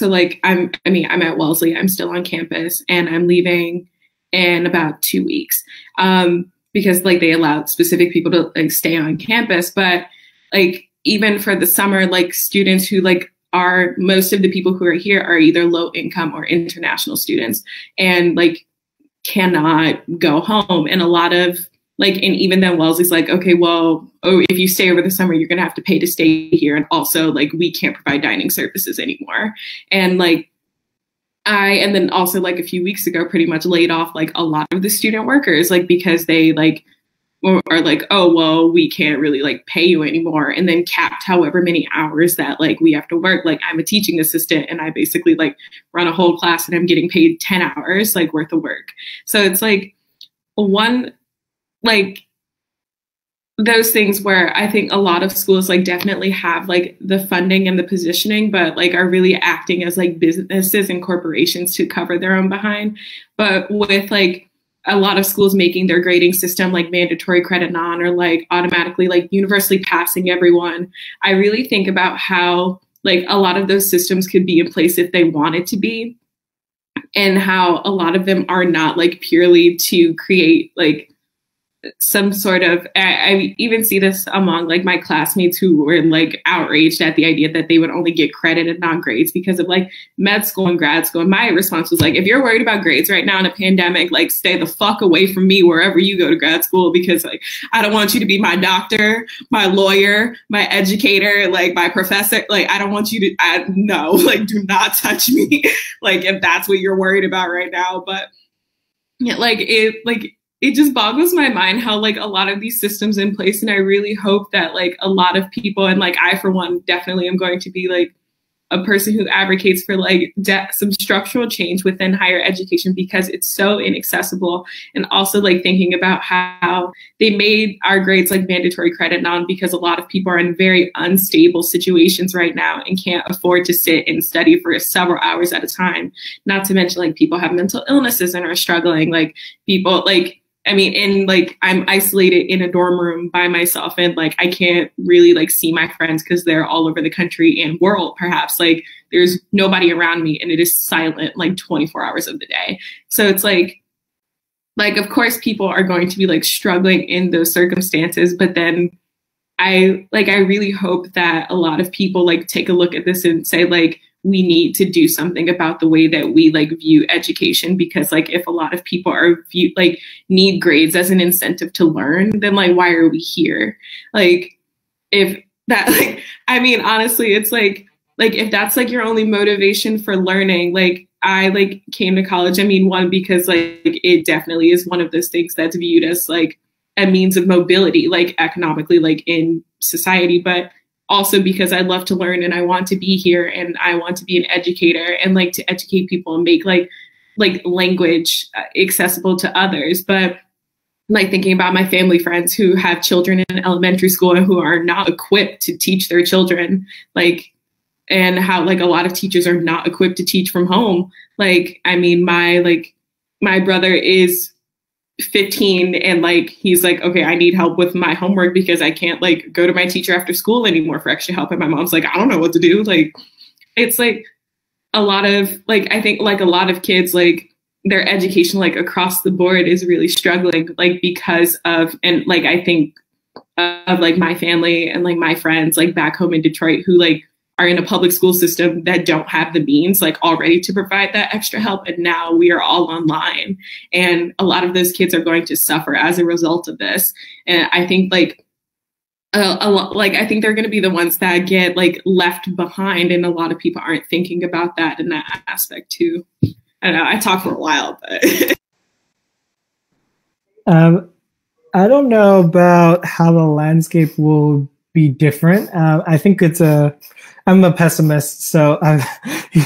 Wellesley, I'm still on campus and I'm leaving in about 2 weeks because like they allowed specific people to like stay on campus. But like even for the summer, like students who like are, most of the people who are here are either low income or international students. And like cannot go home. And a lot of like, and even then Wellesley's like, okay, well, if you stay over the summer, you're going to have to pay to stay here. And also like, we can't provide dining services anymore. And like, and then also like a few weeks ago, pretty much laid off like a lot of the student workers, like because they like are like, oh, well, we can't really like pay you anymore. And then capped however many hours that like we have to work. Like I'm a teaching assistant and I basically like run a whole class and I'm getting paid 10 hours like worth of work. So it's like like those things where I think a lot of schools like definitely have like the funding and the positioning, but like are really acting as like businesses and corporations to cover their own behind. But with like a lot of schools making their grading system like mandatory credit non or like automatically like universally passing everyone, I really think about how like a lot of those systems could be in place if they wanted to be, and how a lot of them are not like purely to create like some sort of, I even see this among like my classmates who were like outraged at the idea that they would only get credit and not grades because of like med school and grad school. And my response was like, if you're worried about grades right now in a pandemic, like stay the fuck away from me wherever you go to grad school, because like, I don't want you to be my doctor, my lawyer, my educator, like my professor. Like, I don't want you to, no, like do not touch me. Like if that's what you're worried about right now. But yeah, it just boggles my mind how like a lot of these systems in place. And I really hope that like a lot of people, and like I, for one, definitely am going to be like a person who advocates for like some structural change within higher education, because it's so inaccessible. And also like thinking about how they made our grades like mandatory credit non because a lot of people are in very unstable situations right now and can't afford to sit and study for several hours at a time. Not to mention like people have mental illnesses and are struggling, like people like, I mean, and like I'm isolated in a dorm room by myself, and like I can't really like see my friends because they're all over the country and world, perhaps. Like there's nobody around me and it is silent like 24 hours of the day. So it's like of course people are going to be like struggling in those circumstances, but then I really hope that a lot of people like take a look at this and say like, we need to do something about the way that we like view education, because like if a lot of people are need grades as an incentive to learn, then like why are we here? Like if that like, I mean, honestly, it's like if that's like your only motivation for learning, like I like came to college. I mean, one, because like it definitely is one of those things that's viewed as like a means of mobility, like economically, like in society, but also because I love to learn and I want to be here and I want to be an educator and like to educate people and make like language accessible to others. But like thinking about my family friends who have children in elementary school and who are not equipped to teach their children, like, and how like a lot of teachers are not equipped to teach from home. Like, I mean, my brother is 15 and like he's like, okay, I need help with my homework because I can't like go to my teacher after school anymore for extra help. And my mom's like, I don't know what to do. Like it's like a lot of like, I think like a lot of kids, like their education like across the board is really struggling, like because of, and like I think of like my family and like my friends like back home in Detroit who like are in a public school system that don't have the means like already to provide that extra help. And now we are all online and a lot of those kids are going to suffer as a result of this. And I think like I think they're going to be the ones that get like left behind. And a lot of people aren't thinking about that in that aspect too. I don't know, I talked for a while, but. I don't know about how the landscape will be different. I think I'm a pessimist, so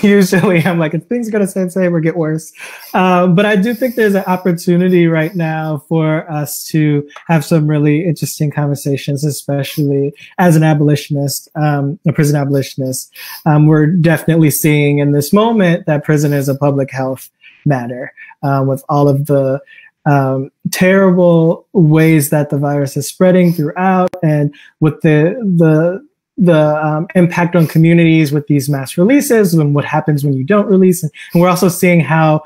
usually I'm like, if things are going to stay the same or get worse. But I do think there's an opportunity right now for us to have some really interesting conversations, especially as an abolitionist, a prison abolitionist. We're definitely seeing in this moment that prison is a public health matter, with all of the terrible ways that the virus is spreading throughout, and with the impact on communities with these mass releases and what happens when you don't release. And we're also seeing how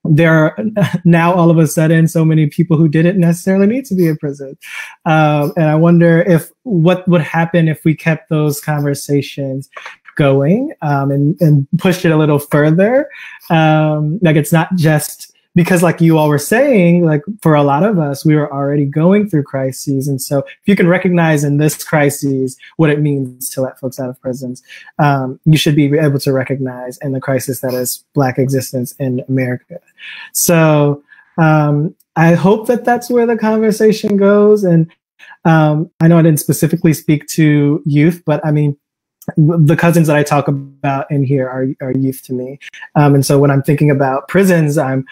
there are now all of a sudden so many people who didn't necessarily need to be in prison. And I wonder what would happen if we kept those conversations going and pushed it a little further. Like it's not just because like you all were saying, like for a lot of us, we were already going through crises. And so if you can recognize in this crisis what it means to let folks out of prisons, you should be able to recognize in the crisis that is Black existence in America. So I hope that that's where the conversation goes. And I know I didn't specifically speak to youth, but I mean, the cousins that I talk about in here are youth to me. And so when I'm thinking about prisons, I'm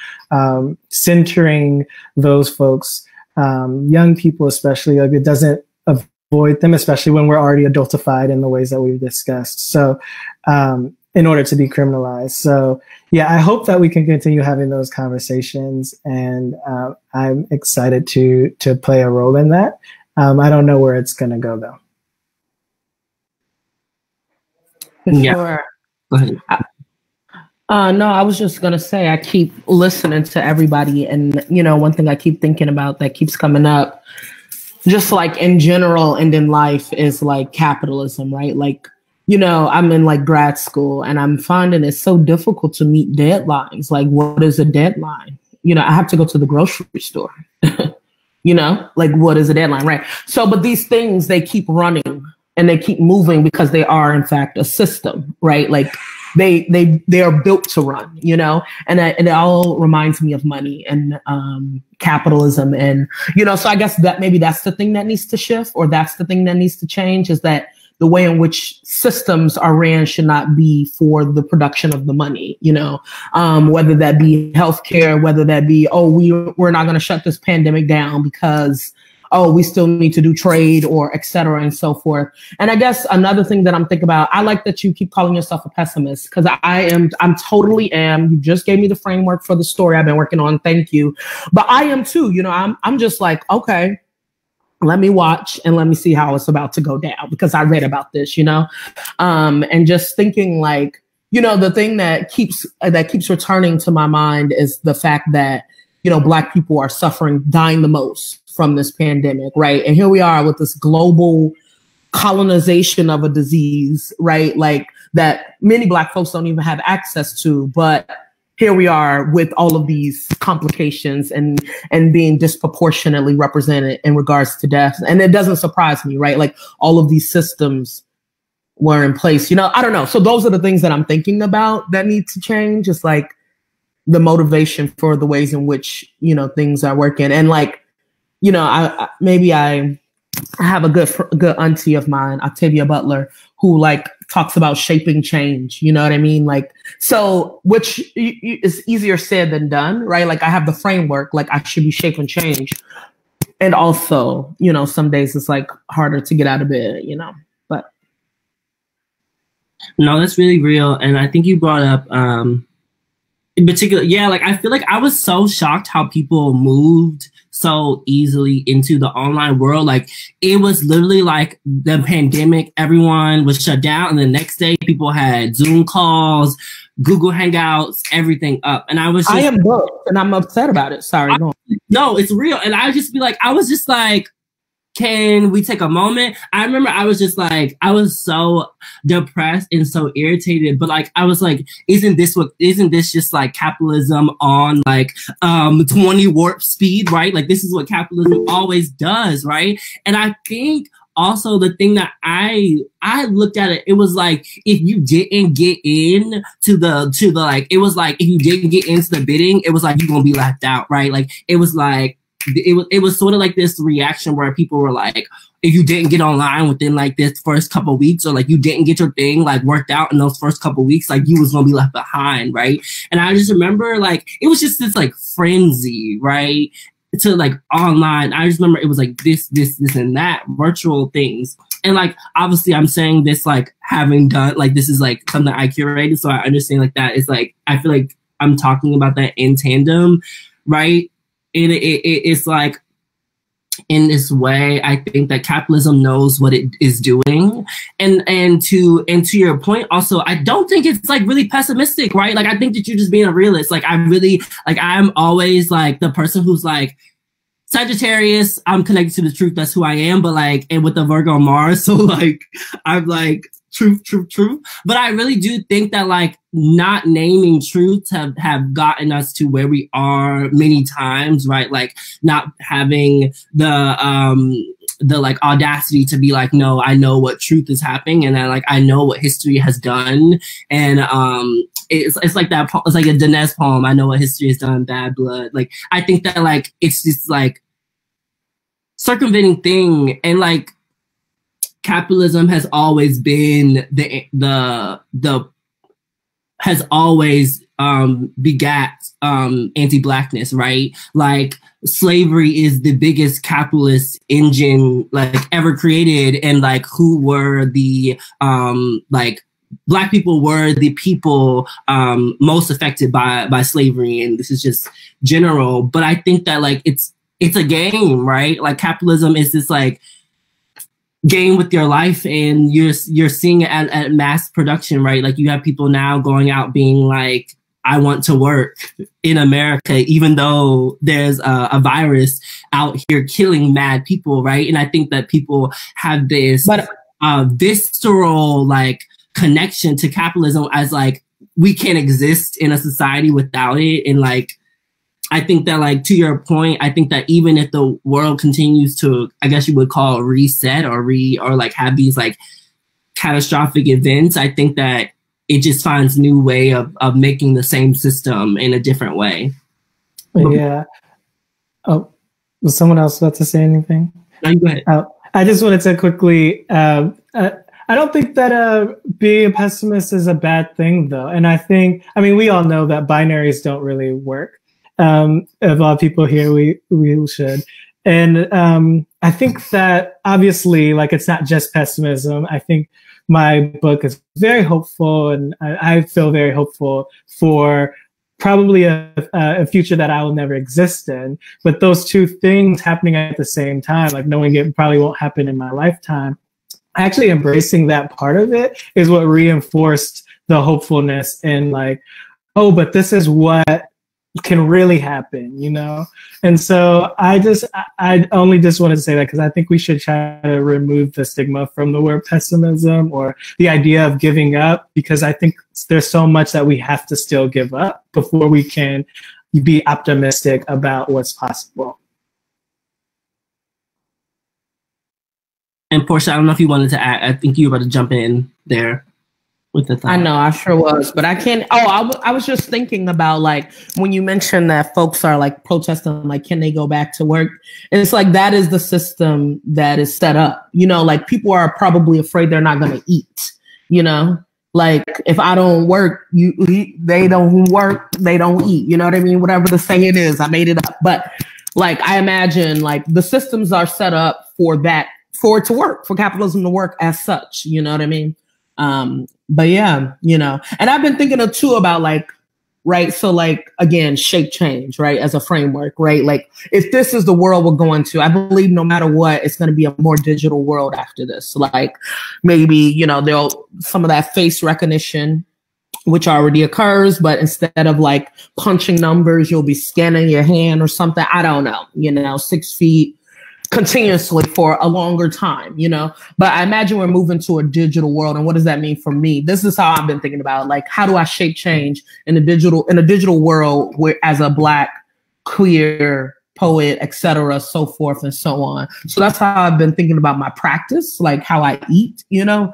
centering those folks, young people especially. Like, it doesn't avoid them, especially when we're already adultified in the ways that we've discussed. So in order to be criminalized. So yeah, I hope that we can continue having those conversations, and I'm excited to play a role in that. I don't know where it's going to go though. Yeah. Sure. Go ahead. No, I was just going to say, I keep listening to everybody. And, you know, one thing I keep thinking about that keeps coming up, just like in general and in life, is like capitalism, right? Like, you know, I'm in like grad school and I'm finding it so difficult to meet deadlines. Like, what is a deadline? You know, I have to go to the grocery store, you know, like what is a deadline, right? So, but these things, they keep running. And they keep moving because they are, in fact, a system, right? Like they are built to run, you know. And it all reminds me of money and capitalism, and you know. So I guess that maybe that's the thing that needs to shift, or that's the thing that needs to change, is that the way in which systems are ran should not be for the production of the money, you know. Whether that be healthcare, whether that be we're not going to shut this pandemic down because we still need to do trade, or et cetera, and so forth. And I guess another thing that I'm thinking about, I like that you keep calling yourself a pessimist, because I'm totally am. You just gave me the framework for the story I've been working on. Thank you. But I am too, you know, I'm just like, okay, let me watch and let me see how it's about to go down, because I read about this, you know, and just thinking like, you know, the thing that keeps returning to my mind is the fact that, you know, Black people are suffering, dying the most from this pandemic, right? And here we are with this global colonization of a disease, right? Like that many Black folks don't even have access to, but here we are with all of these complications and being disproportionately represented in regards to death. And it doesn't surprise me, right? Like all of these systems were in place, you know, I don't know. So those are the things that I'm thinking about that need to change. It's like the motivation for the ways in which, you know, things are working. And like, you know, I have a good auntie of mine, Octavia Butler, who like talks about shaping change. You know what I mean? Like, so, which is easier said than done, right? Like I have the framework, like I should be shaping change. And also, you know, some days it's like harder to get out of bed, you know, but. No, that's really real. And I think you brought up, in particular, yeah, like I feel like I was so shocked how people moved so easily into the online world. Like it was literally like the pandemic, everyone was shut down, and the next day people had Zoom calls, Google Hangouts, everything up. And I was just, I am both, and I'm upset about it. Sorry. No, it's real. And I just be like, I was just like, can we take a moment? I remember I was just like, I was so depressed and so irritated, but like, I was like, isn't this just like capitalism on like 20 warp speed, right? Like this is what capitalism always does, right? And I think also the thing that I looked at it was like, if you didn't get in to the like, it was like, if you didn't get into the bidding, it was like, you're gonna be left out, right? Like, it was like, it was sort of like this reaction where people were like, if you didn't get online within like this first couple of weeks, or like you didn't get your thing like worked out in those first couple of weeks, like you was gonna be left behind, right? And I just remember like it was just this like frenzy, right? To like online. I just remember it was like this and that virtual things. And like obviously I'm saying this like having done like this is like something I curated, so I understand like that is like I feel like I'm talking about that in tandem, right? It's like in this way, I think that capitalism knows what it is doing, and to your point, also, I don't think it's like really pessimistic, right? Like I think that you're just being a realist. Like I'm always like the person who's like Sagittarius. I'm connected to the truth. That's who I am. But like, and with the Virgo Mars, so like I'm like truth. But I really do think that like not naming truth have gotten us to where we are many times, right? Like not having the like audacity to be like, no, I know what truth is happening, and I know what history has done, and it's like that. It's like a Dinesh poem. I know what history has done. Bad blood. Like I think that like it's just like circumventing thing, and like capitalism has always been has always begat anti-blackness, right? Like slavery is the biggest capitalist engine like ever created, and like who were the like Black people were the people most affected by slavery, and this is just general. But I think that like it's a game, right? Like capitalism is this like game with your life, and you're seeing it at mass production, right? Like you have people now going out being like, I want to work in America, even though there's a virus out here killing mad people, right? And I think that people have this visceral like connection to capitalism as like we can't exist in a society without it. And like I think that like to your point, I think that even if the world continues to, I guess you would call it reset or like have these like catastrophic events, I think that it just finds new way of making the same system in a different way. Yeah. Oh, was someone else about to say anything? No, you go ahead. I just wanted to quickly, I don't think that being a pessimist is a bad thing though. And I mean, we all know that binaries don't really work. A lot of people here, we should. And I think that obviously, like, it's not just pessimism. I think my book is very hopeful, and I feel very hopeful for probably a future that I will never exist in. But those two things happening at the same time, like knowing it probably won't happen in my lifetime, actually embracing that part of it is what reinforced the hopefulness and like, oh, but this is what can really happen, you know? And so I only just wanted to say that because I think we should try to remove the stigma from the word pessimism or the idea of giving up, because I think there's so much that we have to still give up before we can be optimistic about what's possible. And Portia, I don't know if you wanted to add, I think you were about to jump in there. With the thought. I know, I sure was, but I can't. Oh, I was just thinking about like when you mentioned that folks are like protesting, like, can they go back to work? And it's like that is the system that is set up. You know, like people are probably afraid they're not going to eat. You know, like if I don't work, they don't work, they don't eat. You know what I mean? Whatever the saying is, I made it up. But like I imagine, like the systems are set up for that, for it to work, for capitalism to work as such. You know what I mean? But yeah, you know, and I've been thinking too about like, right. So like, again, shape change, right. As a framework, right. Like if this is the world we're going to, I believe no matter what, it's going to be a more digital world after this. Like maybe, you know, some of that face recognition, which already occurs, but instead of like punching numbers, you'll be scanning your hand or something. I don't know, you know, 6 feet continuously for a longer time, you know, but I imagine we're moving to a digital world. And what does that mean for me? This is how I've been thinking about, like, how do I shape change in a digital world where as a Black, queer, poet, etc., so forth and so on. So that's how I've been thinking about my practice, like how I eat, you know,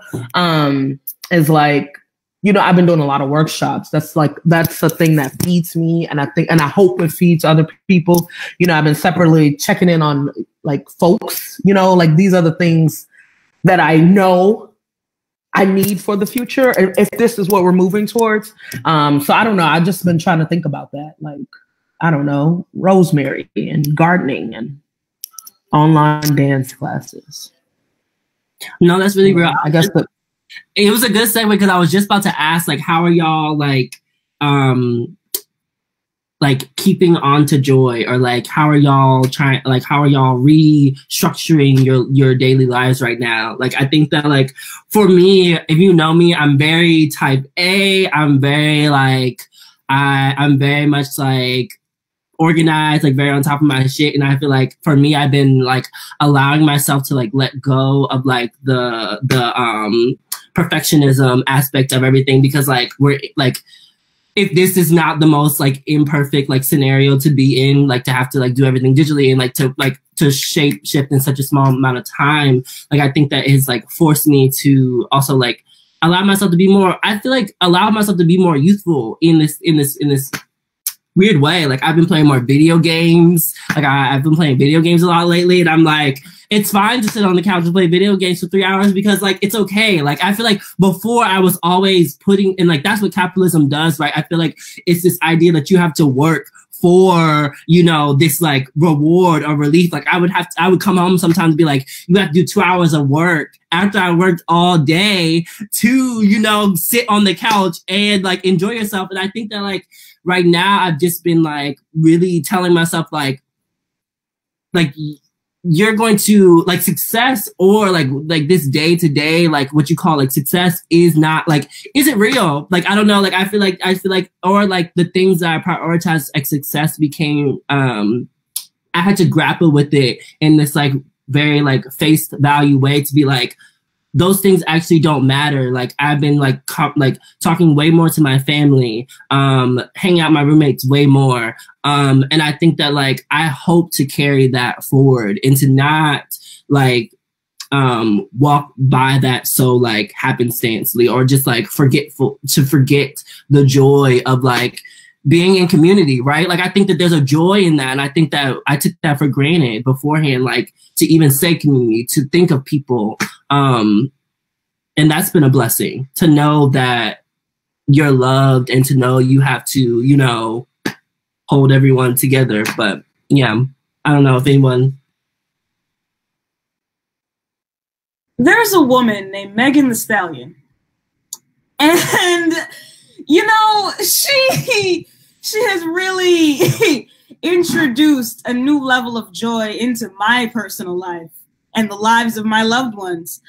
is like, you know, I've been doing a lot of workshops. That's the thing that feeds me. And I hope it feeds other people. You know, I've been separately checking in on like folks, you know, like these are the things that I know I need for the future. If this is what we're moving towards. So I don't know. I've just been trying to think about that. Like, I don't know, rosemary and gardening and online dance classes. No, that's really real. I guess it was a good segue because I was just about to ask, like, how are y'all like keeping on to joy, or like how are y'all restructuring your daily lives right now? Like I think that like for me, if you know me, I'm very type A. I'm very like I'm very much like organized, like very on top of my shit. And I feel like for me, I've been like allowing myself to like let go of like the perfectionism aspect of everything, because like we're like, if this is not the most like imperfect like scenario to be in, like to have to like do everything digitally and like to shift in such a small amount of time, like I think that has like forced me to also like allow myself to be more, I feel like allow myself to be more youthful in this weird way. Like I've been playing more video games. Like I've been playing video games a lot lately, and I'm like, it's fine to sit on the couch and play video games for 3 hours because like it's okay. Like I feel like before I was always putting in, like that's what capitalism does, right? I feel like it's this idea that you have to work for, you know, this like reward or relief. Like I would come home sometimes and be like, you have to do 2 hours of work after I worked all day to, you know, sit on the couch and like enjoy yourself. And I think that like right now I've just been like really telling myself like you're going to like success or like this day to day, like what you call like success is not like, is it real? Like, I don't know. Like, I feel like, or like the things that I prioritized as success became, I had to grapple with it in this like very like face value way to be like, those things actually don't matter. Like I've been like talking way more to my family, hanging out with my roommates way more. And I think that like I hope to carry that forward and to not like walk by that so like happenstancely or just like forget the joy of like being in community, right? Like I think that there's a joy in that, and I think that I took that for granted beforehand, like to even say community, to think of people. And that's been a blessing to know that you're loved and to know you have to, you know, hold everyone together. But yeah, I don't know if anyone. There's a woman named Megan Thee Stallion. And, you know, she has really introduced a new level of joy into my personal life and the lives of my loved ones.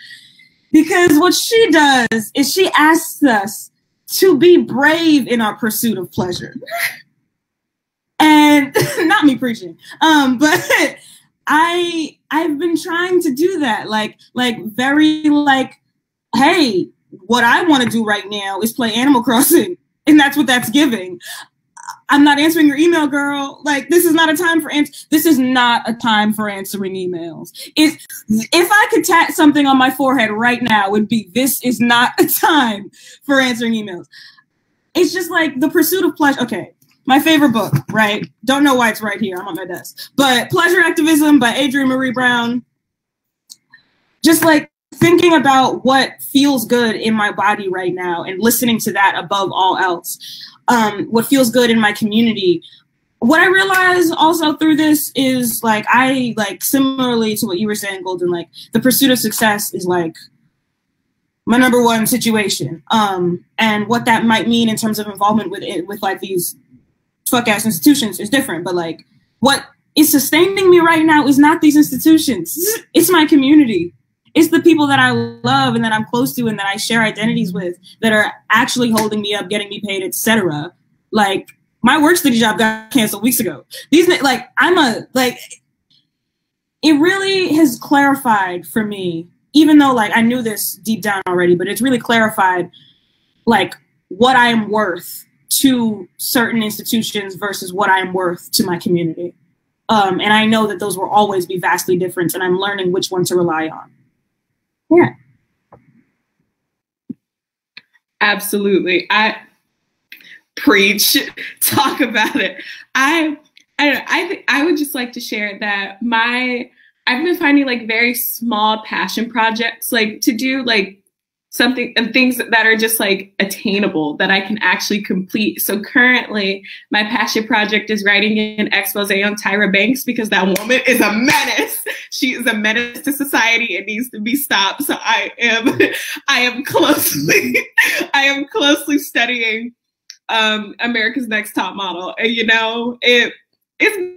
Because what she does is she asks us to be brave in our pursuit of pleasure. And not me preaching, but I've been trying to do that. Like very like, hey, what I want to do right now is play Animal Crossing. And that's what that's giving. I'm not answering your email, girl. Like, this is not a time for this is not a time for answering emails. If I could tat something on my forehead right now, it would be, this is not a time for answering emails. It's just like the pursuit of pleasure. Okay, my favorite book, right? Don't know why it's right here. I'm on my desk. But Pleasure Activism by Adrienne Marie Brown. Just like thinking about what feels good in my body right now and listening to that above all else. What feels good in my community. What I realized also through this is like, I like similarly to what you were saying, Golden, like the pursuit of success is like my number one situation. And what that might mean in terms of involvement with like these fuck ass institutions is different. But like what is sustaining me right now is not these institutions. It's my community. It's the people that I love and that I'm close to and that I share identities with that are actually holding me up, getting me paid, etc. Like my work study job got canceled weeks ago. It really has clarified for me, even though like I knew this deep down already, but it's really clarified like what I am worth to certain institutions versus what I am worth to my community. And I know that those will always be vastly different, and I'm learning which one to rely on. Yeah. Absolutely. I preach, talk about it. I would just like to share that I've been finding like very small passion projects, like to do like something and things that are just like attainable that I can actually complete. So currently my passion project is writing an expose on Tyra Banks because that woman is a menace. She is a menace to society. It needs to be stopped. So I am closely studying America's Next Top Model. And you know, it's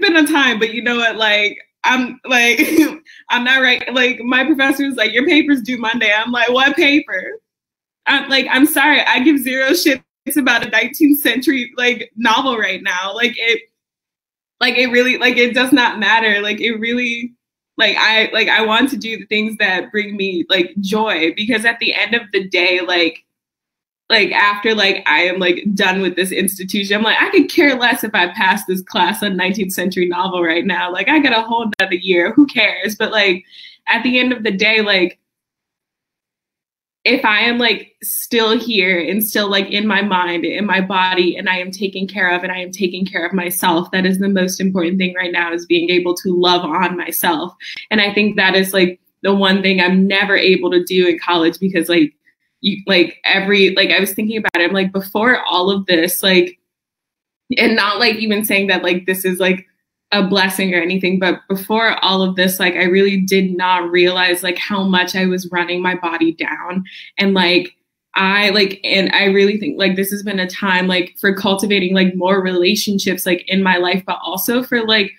been a time, but you know what, like I'm not right. Like my professor was like, your paper's due Monday. I'm like, what paper? I'm sorry. I give zero shits about a 19th century like novel right now. It really, like, it does not matter. Like it really, I want to do the things that bring me like joy, because at the end of the day, like after like I am like done with this institution, I'm like, I could care less if I pass this class on 19th century novel right now. Like I got a whole nother year, who cares? But like at the end of the day, like if I am like still here and still like in my mind, in my body, and I am taken care of and I am taking care of myself, that is the most important thing right now, is being able to love on myself. And I think that is like the one thing I'm never able to do in college, because like I was thinking about it, I'm like, before all of this, like, and not like even saying that like this is like a blessing or anything, but before all of this, like I really did not realize like how much I was running my body down. And like I really think like this has been a time like for cultivating like more relationships like in my life, but also for like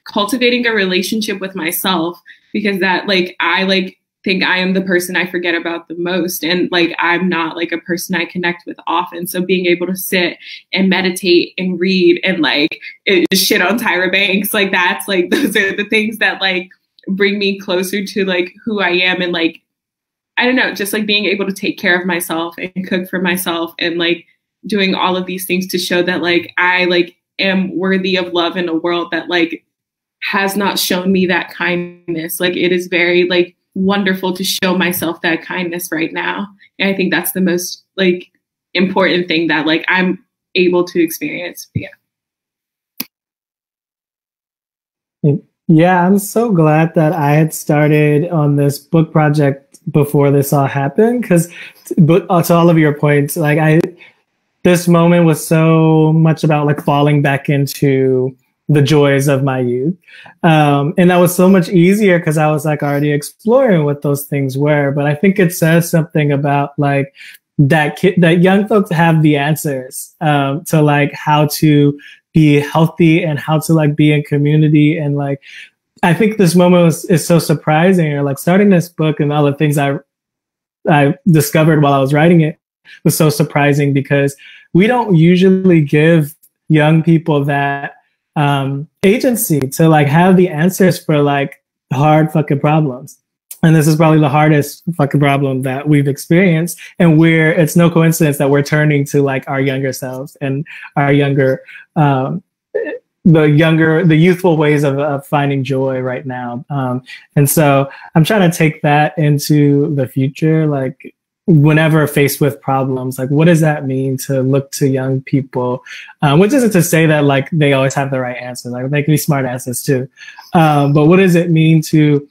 cultivating a relationship with myself, because that like I like think I am the person I forget about the most. And like, I'm not like a person I connect with often. So being able to sit and meditate and read and like shit on Tyra Banks, like that's like, those are the things that like bring me closer to like who I am. And like, I don't know, just like being able to take care of myself and cook for myself and like doing all of these things to show that like, I like am worthy of love in a world that like has not shown me that kindness. Like it is very like wonderful to show myself that kindness right now. And I think that's the most like important thing that like I'm able to experience. Yeah. Yeah, I'm so glad that I had started on this book project before this all happened, because to all of your points, like this moment was so much about like falling back into the joys of my youth. And that was so much easier because I was like already exploring what those things were. But I think it says something about like that young folks have the answers to like how to be healthy and how to like be in community. And like, I think this moment is so surprising, or like starting this book and all the things I discovered while I was writing it was so surprising, because we don't usually give young people that agency to like have the answers for like hard fucking problems. And this is probably the hardest fucking problem that we've experienced. And it's no coincidence that we're turning to like our younger selves and our younger, the youthful ways of finding joy right now. And so I'm trying to take that into the future. Like whenever faced with problems, like what does that mean to look to young people? Which isn't to say that like they always have the right answer. Like they can be smart asses too. But what does it mean to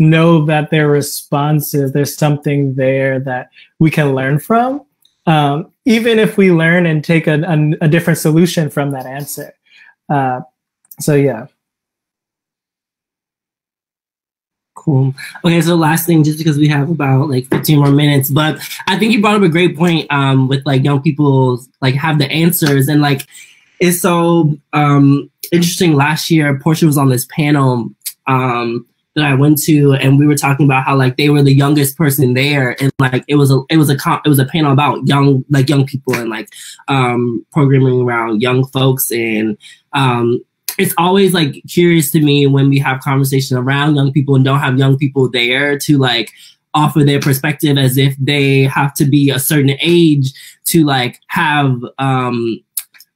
know that their responses, there's something there that we can learn from, even if we learn and take a different solution from that answer. So yeah. Cool. Okay, so last thing, just because we have about like 15 more minutes, but I think you brought up a great point with like young people like have the answers, and like it's so interesting. Last year, Portia was on this panel that I went to, and we were talking about how like they were the youngest person there, and like it was a panel about young people and like programming around young folks, and it's always like curious to me when we have conversation around young people and don't have young people there to like offer their perspective, as if they have to be a certain age to like have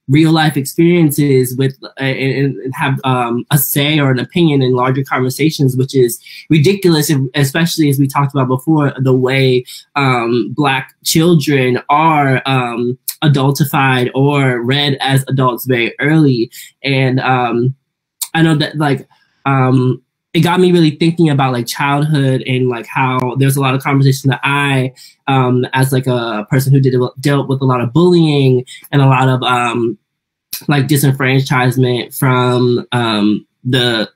real life experiences with and have a say or an opinion in larger conversations, which is ridiculous, especially as we talked about before, the way Black children are adultified or read as adults very early. And I know that like it got me really thinking about like childhood, and like how there's a lot of conversation that I as like a person who dealt with a lot of bullying and a lot of like disenfranchisement from the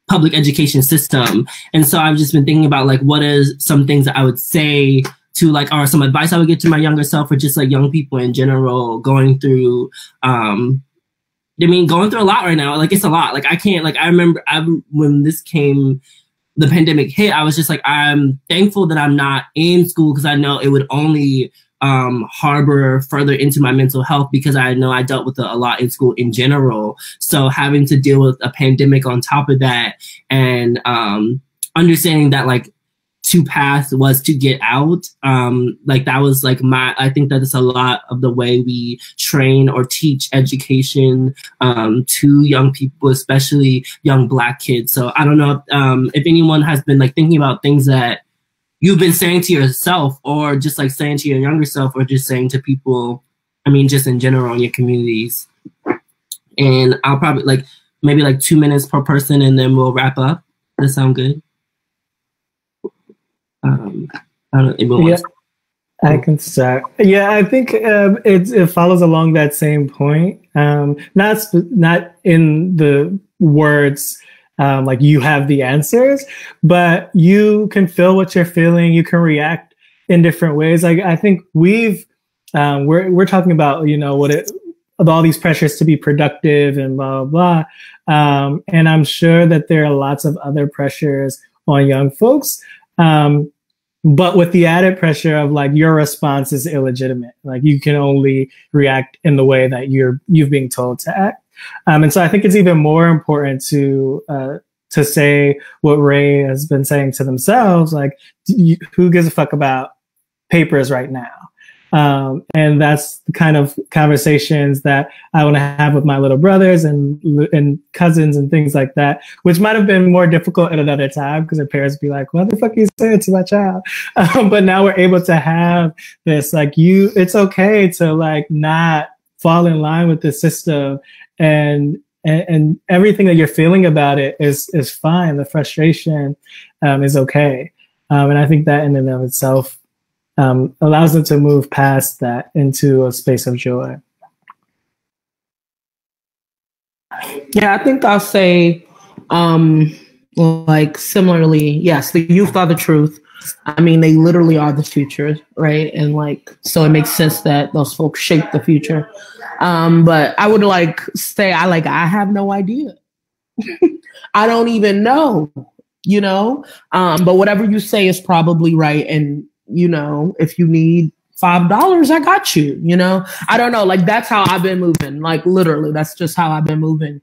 public education system. And so I've just been thinking about like what is some things that I would say to like, or some advice I would give to my younger self, or just like young people in general going through going through a lot right now. Like it's a lot. Like I can't, like I remember when this came, the pandemic hit, I was just like, I'm thankful that I'm not in school, because I know it would only harbor further into my mental health, because I know I dealt with it a lot in school in general. So having to deal with a pandemic on top of that, and understanding that like to pass was to get out, like that was like I think that it's a lot of the way we train or teach education to young people, especially young Black kids. So I don't know if anyone has been like thinking about things that you've been saying to yourself, or just like saying to your younger self, or just saying to people, I mean, just in general in your communities. And I'll probably like maybe like 2 minutes per person, and then we'll wrap up. Does that sound good? I don't know. Yeah, I can start. Yeah, I think it follows along that same point. Not in the words like you have the answers, but you can feel what you're feeling. You can react in different ways. Like I think we're talking about, you know, of all these pressures to be productive and blah blah blah. And I'm sure that there are lots of other pressures on young folks. But with the added pressure of like your response is illegitimate, like you can only react in the way that you've been told to act. And so I think it's even more important to say what Ray has been saying to themselves, like who gives a fuck about papers right now? And that's the kind of conversations that I want to have with my little brothers and cousins and things like that, which might have been more difficult at another time because their parents would be like, what the fuck are you saying to my child? But now we're able to have this, like it's okay to like not fall in line with the system, and everything that you're feeling about it is fine. The frustration is okay. And I think that in and of itself allows them to move past that into a space of joy. Yeah, I think I'll say, like similarly, yes, the youth are the truth. I mean, they literally are the future, right? And like, so it makes sense that those folks shape the future. But I would like say, I have no idea. I don't even know, you know? But whatever you say is probably right. And, you know, if you need $5, I got you, you know? I don't know. Like, that's how I've been moving. Like, literally, that's just how I've been moving.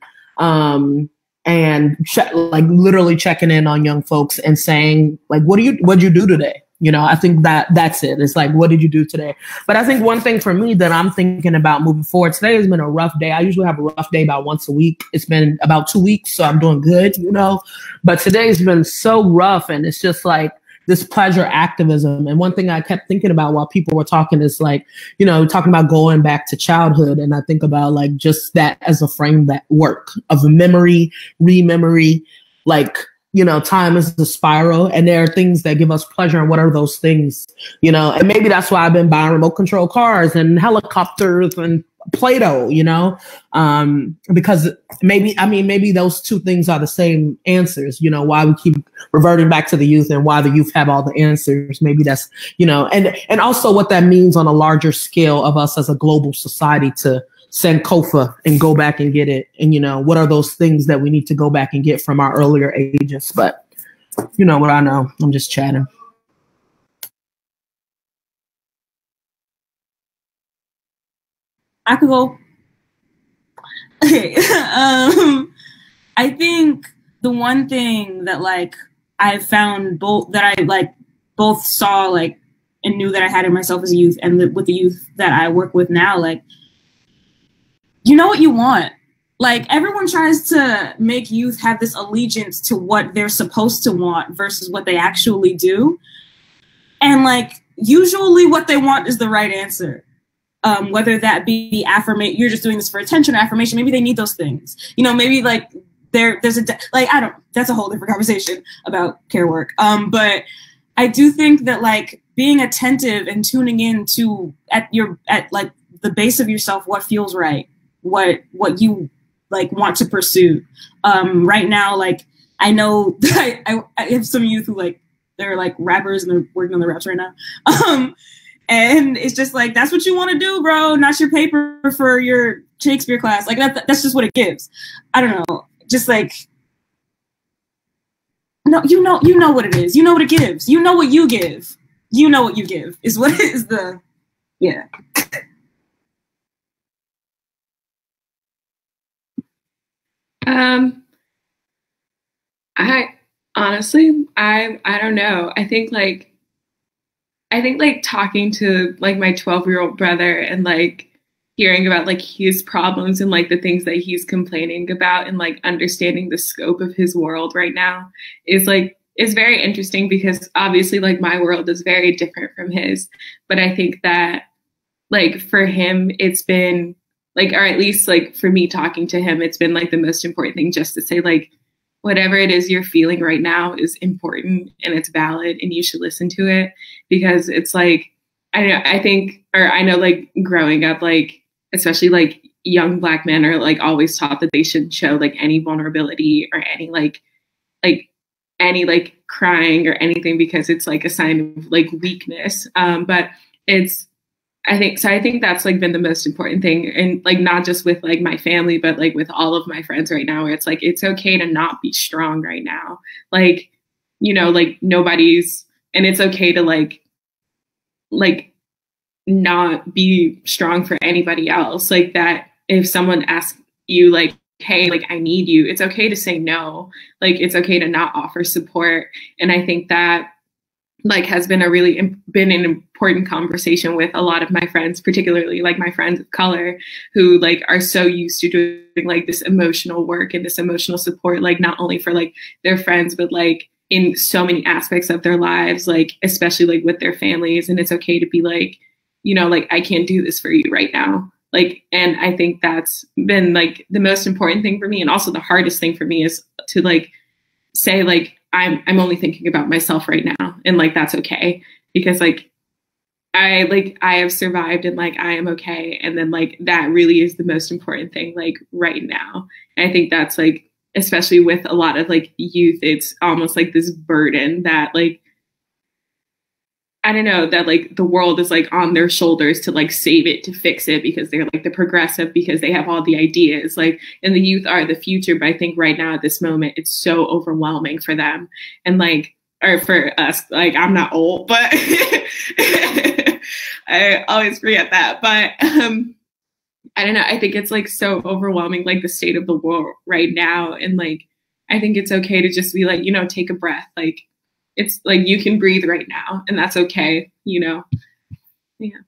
And like literally checking in on young folks and saying, like, what'd you do today? You know, I think that's it. It's like, what did you do today? But I think one thing for me that I'm thinking about moving forward, today has been a rough day. I usually have a rough day about once a week. It's been about 2 weeks, so I'm doing good, you know? But today's been so rough, and it's just like this pleasure activism. And one thing I kept thinking about while people were talking is like, you know, talking about going back to childhood. And I think about like just that as a framework of memory, rememory, like, you know, time is the spiral, and there are things that give us pleasure. And what are those things, you know? And maybe that's why I've been buying remote control cars and helicopters and Play-Doh, you know, because maybe those two things are the same answers, you know, why we keep reverting back to the youth and why the youth have all the answers. Maybe that's, you know, and also what that means on a larger scale of us as a global society to send COFA and go back and get it. And, you know, what are those things that we need to go back and get from our earlier ages? But you know what I know, I'm just chatting. I could go. Okay. I think the one thing that like I found both saw like and knew that I had in myself as a youth and with the youth that I work with now, like, you know what you want. Like, everyone tries to make youth have this allegiance to what they're supposed to want versus what they actually do. And like, usually what they want is the right answer. Whether that be affirmation, you're just doing this for attention or affirmation. Maybe they need those things. You know, maybe like that's a whole different conversation about care work. But I do think that like being attentive and tuning in to at like the base of yourself, what feels right, what you like want to pursue. Right now, like I know that I have some youth who like they're like rappers and they're working on their raps right now. And it's just like, that's what you want to do, bro. Not your paper for your Shakespeare class. Like that's just what it gives. I don't know. Just like, no, you know what it is. You know what it gives. You know what you give. You know what you give is what is the Yeah. I honestly, I don't know. I think like talking to like my 12-year-old brother and like hearing about like his problems and like the things that he's complaining about and like understanding the scope of his world right now is very interesting, because obviously like my world is very different from his. But I think that like for him, it's been like, or at least like for me talking to him, it's been like the most important thing just to say like, whatever it is you're feeling right now is important and it's valid and you should listen to it. Because it's like, I know like growing up, like, especially like young Black men are like always taught that they shouldn't show like any vulnerability or any any like crying or anything, because it's like a sign of like weakness. But I think that's like been the most important thing. And like, not just with like my family, but like with all of my friends right now, where it's like, it's okay to not be strong right now. Like, you know, like nobody's, and it's okay to like not be strong for anybody else. Like that if someone asks you like, hey, like I need you, it's okay to say no. Like it's okay to not offer support. And I think that like has been been an important conversation with a lot of my friends, particularly like my friends of color, who like are so used to doing like this emotional work and this emotional support, like not only for like their friends, but like in so many aspects of their lives, like especially like with their families. And it's okay to be like, you know, like I can't do this for you right now. Like, and I think that's been like the most important thing for me. And also the hardest thing for me is to like say like, I'm only thinking about myself right now. And like, that's okay. Because like, I have survived and like, I am okay. And then like, that really is the most important thing, like right now. And I think that's like, especially with a lot of like youth, it's almost like this burden that like, I don't know, that like the world is like on their shoulders to like save it, to fix it, because they're like the progressive, because they have all the ideas, like, and the youth are the future. But I think right now at this moment, it's so overwhelming for them. And like, or for us, like I'm not old, but I always forget that. But I don't know, I think it's like so overwhelming, like the state of the world right now. And like, I think it's okay to just be like, you know, take a breath. Like, it's like you can breathe right now, and that's okay, you know? Yeah.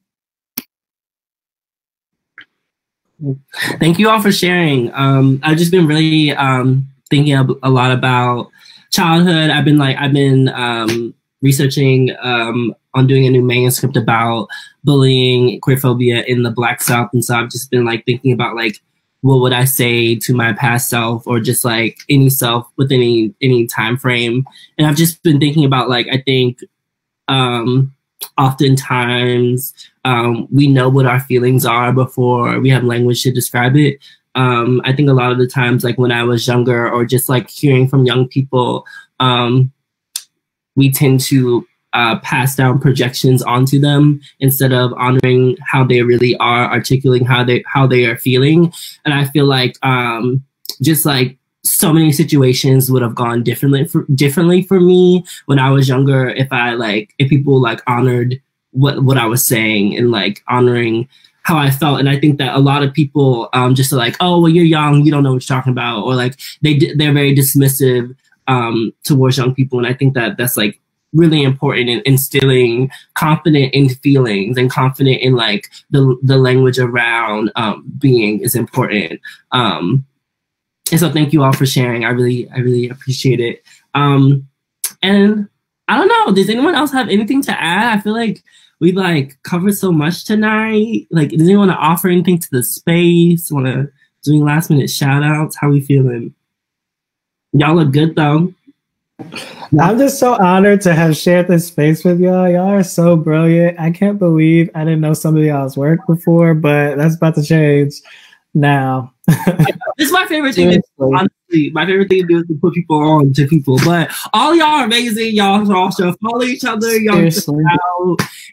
Thank you all for sharing. I've just been really thinking a lot about childhood. I've been researching on doing a new manuscript about bullying, queerphobia in the Black South. And so I've just been like thinking about like, what would I say to my past self, or just like any self with any time frame. And I've just been thinking about like, I think oftentimes we know what our feelings are before we have language to describe it. I think a lot of the times, like when I was younger, or just like hearing from young people, we tend to pass down projections onto them instead of honoring how they really are, articulating how they are feeling. And I feel like just like so many situations would have gone differently for me when I was younger if people like honored what I was saying and like honoring how I felt. And I think that a lot of people just are like, oh, well, you're young, you don't know what you're talking about, or like they're very dismissive towards young people. And I think that that's like really important in instilling confident in feelings and confident in like the language around being is important. And so thank you all for sharing. I really appreciate it. And I don't know, does anyone else have anything to add? I feel like we like covered so much tonight. Like, does anyone want to offer anything to the space? Want to do any last minute shout outs? How we feeling? Y'all look good though. I'm just so honored to have shared this space with y'all. Y'all are so brilliant. I can't believe I didn't know some of y'all's work before, but that's about to change now. This is my favorite thing. Honestly, my favorite thing to do is to put people on to people. But all y'all are amazing. Y'all all should follow each other. Y'all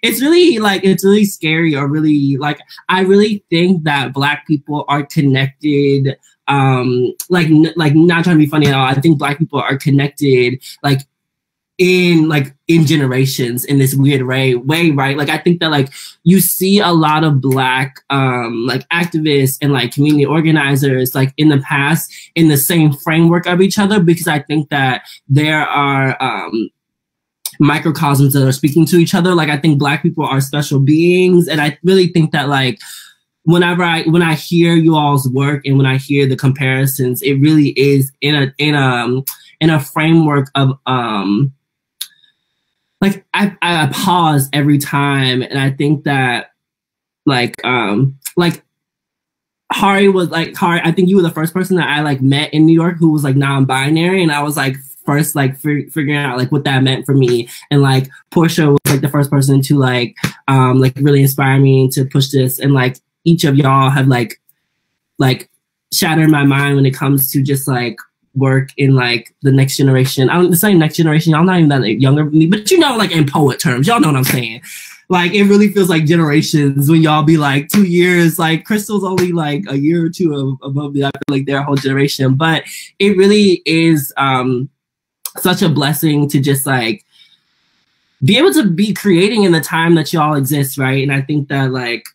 it's really scary, or really like I really think that Black people are connected. Like not trying to be funny at all. I think Black people are connected like in generations in this weird way, right? Like, I think that like you see a lot of Black like activists and like community organizers like in the past in the same framework of each other, because I think that there are microcosms that are speaking to each other. Like, I think Black people are special beings, and I really think that like when I hear you all's work and when I hear the comparisons, it really is in a framework of like I pause every time, and I think that like Hari, I think you were the first person that I like met in New York who was like non-binary, and I was like first like figuring out like what that meant for me. And like Portia was like the first person to like really inspire me to push this, and like each of y'all have like shattered my mind when it comes to just like work in like the next generation. It's not next generation, y'all not even that like, younger than me, but you know, like in poet terms, y'all know what I'm saying. Like, it really feels like generations when y'all be like 2 years, like Crystal's only like a year or two above me. I feel like they're a whole generation, but it really is such a blessing to just like be able to be creating in the time that y'all exist, right? And I think that like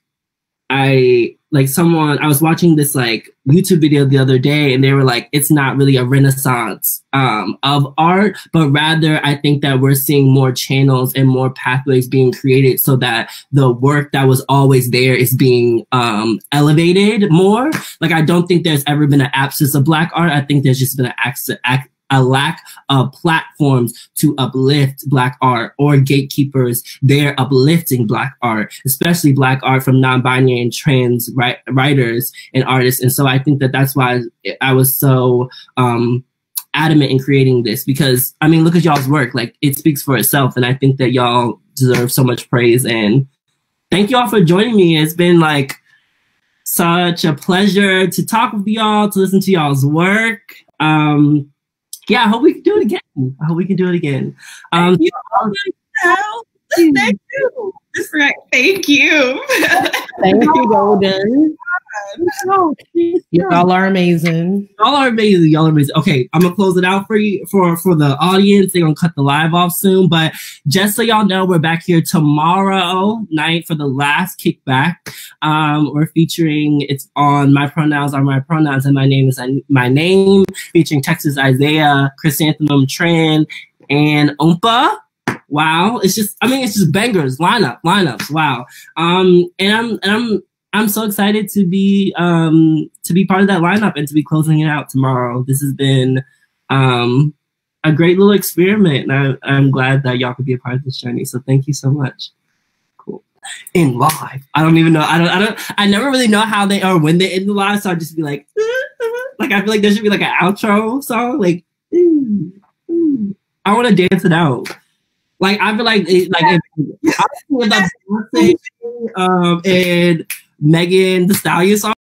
I was watching this like YouTube video the other day, and they were like, it's not really a renaissance of art, but rather I think that we're seeing more channels and more pathways being created so that the work that was always there is being elevated more. Like, I don't think there's ever been an absence of Black art. I think there's just been a lack of platforms to uplift Black art, or gatekeepers there uplifting Black art, especially Black art from non-binary and trans writers and artists. And so I think that that's why I was so adamant in creating this, because I mean, look at y'all's work. Like, it speaks for itself. And I think that y'all deserve so much praise. And thank y'all for joining me. It's been like such a pleasure to talk with y'all, to listen to y'all's work. Yeah, I hope we can do it again. Thank you. Thank you. Right. Thank you. Thank you, Golden. Y'all are amazing. Y'all are amazing. Okay, I'm gonna close it out for you for the audience. They're gonna cut the live off soon, but just so y'all know, we're back here tomorrow night for the last Kickback. We're featuring, it's on My Pronouns Are My Pronouns and My Name Is My Name, featuring Texas Isaiah, Chrysanthemum, Tran, and Ompa. Wow, it's just bangers, lineups. Wow. And I'm so excited to be part of that lineup and to be closing it out tomorrow. This has been a great little experiment, and I'm glad that y'all could be a part of this journey. So thank you so much. Cool. In live, I don't even know. I never really know how they are when they end the live, so I just be like, like I feel like there should be like an outro song, like. I want to dance it out. Like, I feel like if and Megan Thee Stallion song.